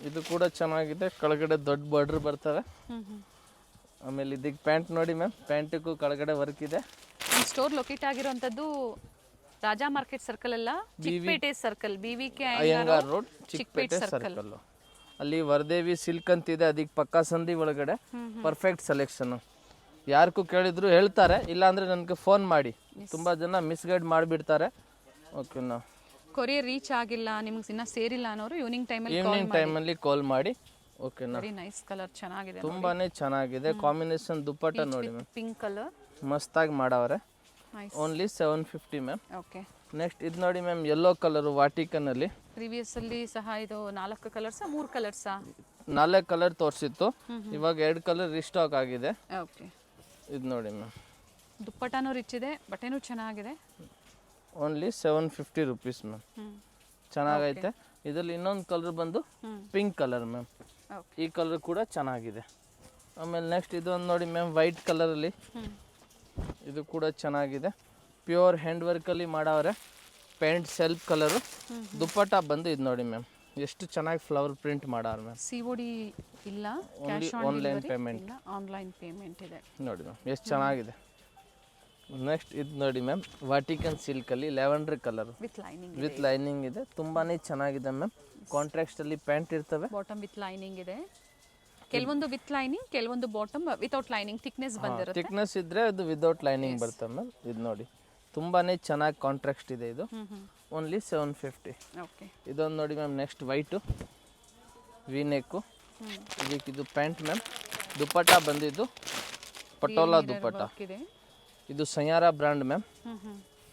ಇದು ಕೂಡ ಚೆನ್ನಾಗಿದೆ. ಕೆಳಗಡೆ ದೊಡ್ಡ ಬಾರ್ಡರ್ ಬರ್ತವೆ. ಆಮೇಲೆ ಇದಕ್ಕೆ ಪ್ಯಾಂಟ್ ನೋಡಿ ಮ್ಯಾಮ್, ಪ್ಯಾಂಟಿಗೂ ಕೆಳಗಡೆ ವರ್ಕ್ ಇದೆ. ಸ್ಟೋರ್ ಲೊಕೇಟ್ ಆಗಿರುವಂತದ್ದು ರಾಜಾ ಮಾರ್ಕೆಟ್ ಸರ್ಕಲ್ ಅಲ್ಲ, Chickpete circle, BVK Iyengar road, Chickpete circle. ಅಲ್ಲಿ ವರದೇವಿ ಸಿಲ್ಕ್ ಅಂತ ಇದೆ, ಅದಕ್ಕೆ ಪಕ್ಕಾ ಸಂಧಿ ಒಳಗಡೆ. Perfect selection. ಯಾರಿಗೂ ಕೇಳಿದ್ರು ಹೇಳ್ತಾರೆ, ಇಲ್ಲಾಂದ್ರೆ ನನಗೆ ಫೋನ್ ಮಾಡಿ. ತುಂಬಾ ಜನ ಮಿಸ್ಗೈಡ್ ಮಾಡಿಬಿಡ್ತಾರೆ. ಓಕೆನಾ, ಕೊರಿಯರ್ ರೀಚ್ ಆಗಿಲ್ಲ, ನಿಮ್ಗೆ ಇನ್ನ ಸೇರಿಲ್ಲ ಅನ್ನೋರು ಈವ್ನಿಂಗ್ ಟೈಮಲ್ಲಿ ಕಾಲ್ ಮಾಡಿ. ಓಕೆನಾ, ವೆರಿ ನೈಸ್ ಕಲರ್, ಚೆನ್ನಾಗಿದೆ, ತುಂಬಾನೇ ಚೆನ್ನಾಗಿದೆ. ಕಾಂಬಿನೇಷನ್ ದುಪ್ಪಟ್ಟ ನೋಡಿ ಮ್ಯಾಮ್, ಪಿಂಕ್ ಕಲರ್ ಮಸ್ತಾಗಿ ಮಾಡವ್ರೆ. Only 750 ma'am. ಓಕೆ, ನೆಕ್ಸ್ಟ್ ಇದು ನೋಡಿ ಮ್ಯಾಮ್, ಯೆಲ್ಲೋ ಕಲರ್ ವಾಟಿಕನ್ ಅಲ್ಲಿ. ಪ್ರೀವಿಯಸ್ ಅಲ್ಲಿ ಸಹ ಇದು 4 ಕಲರ್ಸ್ 3 ಕಲರ್ಸ್ 4 ಕಲರ್ ತೋರಿಸಿತ್ತು, ಇವಾಗ 2 ಕಲರ್ ರಿಸ್ಟಾಕ್ ಆಗಿದೆ. ಓಕೆ, ಇದು ನೋಡಿ ಮ್ಯಾಮ್, ದುಪ್ಪಟ್ಟನೂ ರಿಚ್ ಇದೆ, ಬಟ್ಟೆನೂ ಚೆನ್ನಾಗಿದೆ. Only 750 rupees ma'am. ಚೆನ್ನಾಗೈತೆ. ಇದರಲ್ಲಿ ಇನ್ನೊಂದು ಕಲರ್ ಬಂದು ಪಿಂಕ್ ಕಲರ್ ಮ್ಯಾಮ್. ಈ ಕಲರ್ ಕೂಡ ಚೆನ್ನಾಗಿದೆ. ಆಮೇಲೆ ನೆಕ್ಸ್ಟ್ ಇದೊಂದು ನೋಡಿ ಮ್ಯಾಮ್, ವೈಟ್ ಕಲರಲ್ಲಿ. ಇದು ಕೂಡ ಚೆನ್ನಾಗಿದೆ. ಪ್ಯೂರ್ ಹ್ಯಾಂಡ್ ವರ್ಕಲ್ಲಿ ಮಾಡವ್ರೆ. Pant self colour. ದುಪ್ಪಟ್ಟ ಬಂದು ಇದು ನೋಡಿ ಮ್ಯಾಮ್, ಎಷ್ಟು ಚೆನ್ನಾಗಿ ಫ್ಲವರ್ ಪ್ರಿಂಟ್ ಮಾಡಾರ ಮ್ಯಾಮ್. COD ಇಲ್ಲ, only online payment. Online payment ಇದೆ ನೋಡಿ ಮ್ಯಾಮ್, ಎಷ್ಟು ಚೆನ್ನಾಗಿದೆ. ನೆಕ್ಸ್ಟ್ ಇದು ನೋಡಿ ಮ್ಯಾಮ್, ವಾಟಿಕನ್ ಸಿಲ್ಕಲ್ಲಿ ಲ್ಯಾವೆಂಡರ್ ಕಲರ್ ವಿತ್ ಲೈನಿಂಗ್ ಇದೆ. ತುಂಬಾನೇ ಚೆನ್ನಾಗಿದೆ ಮ್ಯಾಮ್. ಕಾಂಟ್ರಾಸ್ಟ್ ಅಲ್ಲಿ ಪ್ಯಾಂಟ್ ಇರ್ತವೆ. ಬಾಟಮ್ ವಿತ್ ಲೈನಿಂಗ್ ಇದೆ. ಕೆಲವೊಂದು ವಿತ್ ಲೈನಿಂಗ್, ಕೆಲವೊಂದು ಬಾಟಮ್ ವಿತೌಟ್ ಲೈನಿಂಗ್. ಥಿಕ್ನೆಸ್ ಬಂದಿರುತ್ತೆ. ಥಿಕ್ನೆಸ್ ಇದ್ರೆ ಅದು ವಿತೌಟ್ ಲೈನಿಂಗ್ ಬರ್ತವೆ ಮ್ಯಾಮ್. ಇದು ನೋಡಿ, ತುಂಬಾನೇ ಚೆನ್ನಾಗಿ ಕಾಂಟ್ರಾಸ್ಟ್ ಇದೆ. ಇದು ಓನ್ಲಿ 750. ಓಕೆ, ಇದೊಂದು ನೋಡಿ ma'am, next white V neck. ಇದಕ್ಕೆ ಇದು ಪ್ಯಾಂಟ್ ಮ್ಯಾಮ್. ದುಪ್ಪಟ್ಟ ಬಂದಿದ್ದು ಪಟೋಲಾ ದುಪ್ಪಟ್ಟ. ಇದು ಸಯಾರ ಬ್ರ್ಯಾಂಡ್ ಮ್ಯಾಮ್.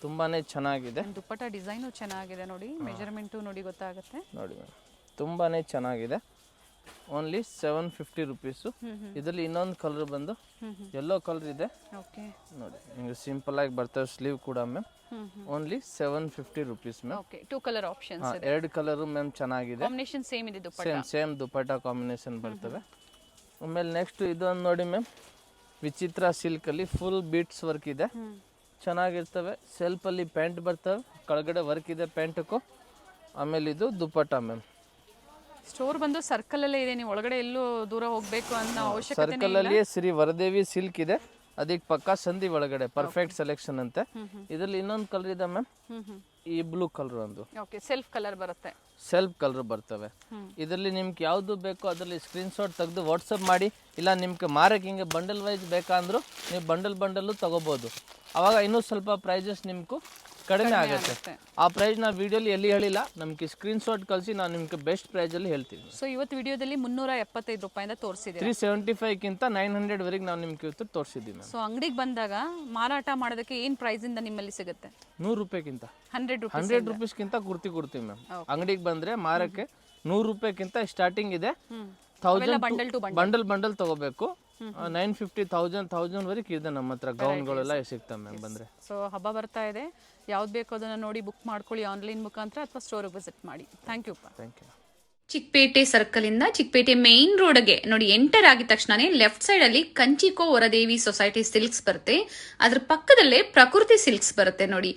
ತುಂಬಾನೇ ಚೆನ್ನಾಗಿದೆ. ದುಪ್ಪಟ್ಟ ಡಿಸೈನು ಚೆನ್ನಾಗಿದೆ ನೋಡಿ, ಮೆಜರ್ಮೆಂಟು ನೋಡಿ ಗೊತ್ತಾಗುತ್ತೆ. ನೋಡಿ ಮ್ಯಾಮ್, ತುಂಬಾನೇ ಚೆನ್ನಾಗಿದೆ. Only 750 rupees. ಇದರಲ್ಲಿ ಇನ್ನೊಂದು ಕಲರ್ ಬಂದು ಯೆಲ್ಲೋ ಕಲರ್ ಇದೆ. ಓಕೆ, ನೋಡಿ ಹಿಂಗೆ ಸಿಂಪಲ್ ಆಗಿ ಬರ್ತವೆ. ಸ್ಲೀವ್ ಕೂಡ ma'am. Only 750 rupees ma'am. Okay, 2 colour options ಇದೆ. 2 ಕಲರ್ ಮ್ಯಾಮ್ ಚೆನ್ನಾಗಿದೆ. ಕಾಂಬಿನೇಷನ್ ಸೇಮ್ ಇದೆ ದುಪ್ಪಟ್ಟ. ಸೇಮ್ ದುಪ್ಪಟ್ಟ ಕಾಂಬಿನೇಷನ್ ಬರ್ತವೆ. ಆಮೇಲೆ ನೆಕ್ಸ್ಟ್ ಇದೊಂದು ನೋಡಿ ಮ್ಯಾಮ್, ವಿಚಿತ್ರ ಸಿಲ್ಕ್ ಅಲ್ಲಿ ಫುಲ್ ಬೀಟ್ಸ್ ವರ್ಕ್ ಇದೆ. ಚೆನ್ನಾಗಿರ್ತವೆ. ಸೆಲ್ಫ್ ಅಲ್ಲಿ ಪ್ಯಾಂಟ್ ಬರ್ತವೆ, ಕೆಳಗಡೆ ವರ್ಕ್ ಇದೆ ಪ್ಯಾಂಟಕ್ಕೂ. ಆಮೇಲೆ ಇದು ದುಪ್ಪಟ್ಟ ಮ್ಯಾಮ್. ಸ್ಟೋರ್ ಬಂದು ಸರ್ಕಲ್ ಅಲ್ಲೇ ಇದೆ, ನೀವು ಒಳಗಡೆ ಎಲ್ಲೂ ದೂರ ಹೋಗ್ಬೇಕು ಅನ್ನೋ ಅವಶ್ಯಕತೆ ಸರ್ಕಲ್ ಅಲ್ಲಿ ಶ್ರೀ ವರದೇವಿ ಸಿಲ್ಕ್ ಇದೆ, ಅದಕ್ಕೆ ಪಕ್ಕಾ ಸಂಧಿ ಒಳಗಡೆ. ಪರ್ಫೆಕ್ಟ್ ಸೆಲೆಕ್ಷನ್ ಅಂತೆ. ಇದರಲ್ಲಿ ಇನ್ನೊಂದು ಕಲರ್ ಇದೆ ಮ್ಯಾಮ್, ಈ ಬ್ಲೂ ಕಲರ್ ಒಂದು ಓಕೆ ಸೆಲ್ಫ್ ಕಲರ್ ಬರುತ್ತೆ. ಸೆಲ್ಫ್ ಕಲರ್ ಬರ್ತವೆ. ಇದರಲ್ಲಿ ನಿಮ್ಗೆ ಯಾವುದು ಬೇಕೋ ಅದರಲ್ಲಿ ಸ್ಕ್ರೀನ್ಶಾಟ್ ತೆಗೆದು ವಾಟ್ಸಪ್ ಮಾಡಿ, ಇಲ್ಲ ನಿಮ್ಗೆ ಮಾರಕ್ಕೆ ಹಿಂಗೆ ಬಂಡಲ್ ವೈಸ್ ಬೇಕಂದ್ರೂ ನೀವು ಬಂಡಲ್ಲು ತಗೋಬೋದು. ಅವಾಗ ಇನ್ನೂ ಸ್ವಲ್ಪ ಪ್ರೈಸಸ್ ನಿಮ್ಗೂ ಕಡಿಮೆ ಆಗುತ್ತೆ. ಆ ಪ್ರೈಸ್ ನಾವು ವಿಡಿಯೋಲಿ ಎಲ್ಲಿ ಹೇಳಿಲ್ಲ, ನಮ್ಗೆ ಸ್ಕ್ರೀನ್ಶಾಟ್ ಕಳಿಸಿ ನಾವು ನಿಮ್ಗೆ ಬೆಸ್ಟ್ ಪ್ರೈಸಲ್ಲಿ ಹೇಳ್ತೀವಿ. ಸೊ ಇವತ್ತು ವಿಡಿಯೋದಲ್ಲಿ 375 ರೂಪಾಯಿಂದ ತೋರಿಸಿದ್ದೀವಿ. 375ಗಿಂತ 900 ವರೆಗೆ ನಾವು ನಿಮ್ಗೆ ಇವತ್ತು ತೋರಿಸಿದ್ದೀವಿ. ಸೊ ಅಂಗಡಿಗೆ ಬಂದಾಗ ಮಾರಾಟ ಮಾಡೋದಕ್ಕೆ ಏನು ಪ್ರೈಸಿಂದ ನಿಮ್ಮಲ್ಲಿ ಸಿಗುತ್ತೆ? 100 ರೂಪಾಯಿಗಿಂತ 100 ರೂಪೀಸ್ಗಿಂತ ಕುರ್ತಿ ಕೊಡ್ತೀವಿ ಮ್ಯಾಮ್. ಅಂಗಡಿಗೆ ಬಂದರೆ ಮಾರಕ್ಕೆ 100 ರೂಪಾಯಿಗಿಂತ ಸ್ಟಾರ್ಟಿಂಗ್ ಇದೆ. ಬಂಡಲ್ ತಗೋಬೇಕು. 950, 1000 ವರೆಗೆ ಇದೆ ನಮ್ಮ ಹತ್ರ ಗೌನ್ಗಳೆಲ್ಲ ಸಿಗ್ತವೆ ಮ್ಯಾಮ್ ಬಂದರೆ. ಸೊ ಹಬ್ಬ ಬರ್ತಾ ಇದೆ, ಯಾವ್ದು ಬೇಕೋ ಅದನ್ನು ನೋಡಿ ಬುಕ್ ಮಾಡ್ಕೊಳ್ಳಿ ಆನ್ಲೈನ್ ಮುಖಾಂತರ ಅಥವಾ ಸ್ಟೋರಿಗೆ ವಿಸಿಟ್ ಮಾಡಿ. Thank you. ಚಿಕ್ಕಪೇಟೆ ಸರ್ಕಲ್ ಇಂದ ಚಿಕ್ಕಪೇಟೆ ಮೇನ್ ರೋಡ್ಗೆ ನೋಡಿ ಎಂಟರ್ ಆಗಿದ ತಕ್ಷಣನೇ ಲೆಫ್ಟ್ ಸೈಡ್ ಅಲ್ಲಿ ಕಂಚಿಕೋ ವರದೇವಿ ಸೊಸೈಟಿ ಸಿಲ್ಕ್ಸ್ ಬರುತ್ತೆ. ಅದ್ರ ಪಕ್ಕದಲ್ಲೇ ಪ್ರಕೃತಿ ಸಿಲ್ಕ್ಸ್ ಬರುತ್ತೆ ನೋಡಿ.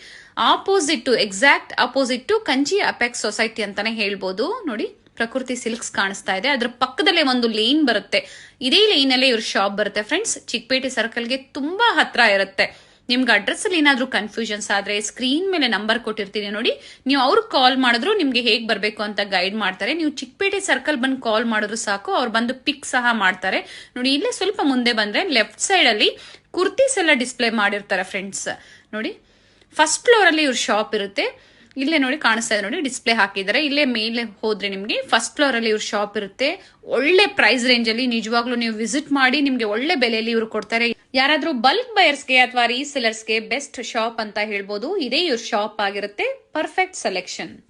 Exact opposite to Kanchi apex society ಅಂತಾನೆ ಹೇಳ್ಬೋದು. ನೋಡಿ ಪ್ರಕೃತಿ ಸಿಲ್ಕ್ಸ್ ಕಾಣಿಸ್ತಾ ಇದೆ. ಅದ್ರ ಪಕ್ಕದಲ್ಲೇ ಒಂದು ಲೇನ್ ಬರುತ್ತೆ. ಇದೇ ಲೈನ್ ಅಲ್ಲೇ ಇವ್ರ ಶಾಪ್ ಬರುತ್ತೆ ಫ್ರೆಂಡ್ಸ್. ಚಿಕ್ಕಪೇಟೆ ಸರ್ಕಲ್ಗೆ ತುಂಬಾ ಹತ್ರ ಇರುತ್ತೆ. ನಿಮ್ಗೆ ಅಡ್ರೆಸ್ ಅಲ್ಲಿ ಏನಾದ್ರೂ ಕನ್ಫ್ಯೂಷನ್ಸ್ ಆದ್ರೆ ಸ್ಕ್ರೀನ್ ಮೇಲೆ ನಂಬರ್ ಕೊಟ್ಟಿರ್ತೀನಿ ನೋಡಿ, ನೀವು ಅವ್ರಿಗೆ ಕಾಲ್ ಮಾಡಿದ್ರು ನಿಮ್ಗೆ ಹೇಗ್ ಬರ್ಬೇಕು ಅಂತ ಗೈಡ್ ಮಾಡ್ತಾರೆ. ನೀವು ಚಿಕ್ಕಪೇಟೆ ಸರ್ಕಲ್ ಬಂದು ಕಾಲ್ ಮಾಡಿದ್ರು ಸಾಕು, ಅವ್ರು ಬಂದು ಪಿಕ್ ಸಹ ಮಾಡ್ತಾರೆ. ನೋಡಿ ಇಲ್ಲೇ ಸ್ವಲ್ಪ ಮುಂದೆ ಬಂದ್ರೆ ಲೆಫ್ಟ್ ಸೈಡ್ ಅಲ್ಲಿ ಕುರ್ತೀಸ್ ಎಲ್ಲ ಡಿಸ್ಪ್ಲೇ ಮಾಡಿರ್ತಾರೆ ಫ್ರೆಂಡ್ಸ್. ನೋಡಿ ಫಸ್ಟ್ ಫ್ಲೋರ್ ಅಲ್ಲಿ ಇವ್ರ ಶಾಪ್ ಇರುತ್ತೆ. ಇಲ್ಲೇ ನೋಡಿ ಕಾಣಿಸ್ತಾ ಇದೆ ನೋಡಿ, ಡಿಸ್ಪ್ಲೇ ಹಾಕಿದ್ದಾರೆ. ಇಲ್ಲೇ ಮೇಲೆ ಹೋದ್ರೆ ನಿಮ್ಗೆ ಫಸ್ಟ್ ಫ್ಲೋರ್ ಅಲ್ಲಿ ಇವ್ರ ಶಾಪ್ ಇರುತ್ತೆ. ಒಳ್ಳೆ ಪ್ರೈಸ್ ರೇಂಜ್ ಅಲ್ಲಿ ನಿಜವಾಗ್ಲೂ ನೀವು ವಿಸಿಟ್ ಮಾಡಿ, ನಿಮ್ಗೆ ಒಳ್ಳೆ ಬೆಲೆಯಲ್ಲಿ ಇವ್ರು ಕೊಡ್ತಾರೆ. ಯಾರಾದ್ರೂ ಬಲ್ಕ್ ಬಯರ್ಸ್ಗೆ ಅಥವಾ ರೀಸೆಲರ್ಸ್ಗೆ ಬೆಸ್ಟ್ ಶಾಪ್ ಅಂತ ಹೇಳ್ಬೋದು. ಇದೇ ಇವ್ರ ಶಾಪ್ ಆಗಿರುತ್ತೆ. Perfect selection.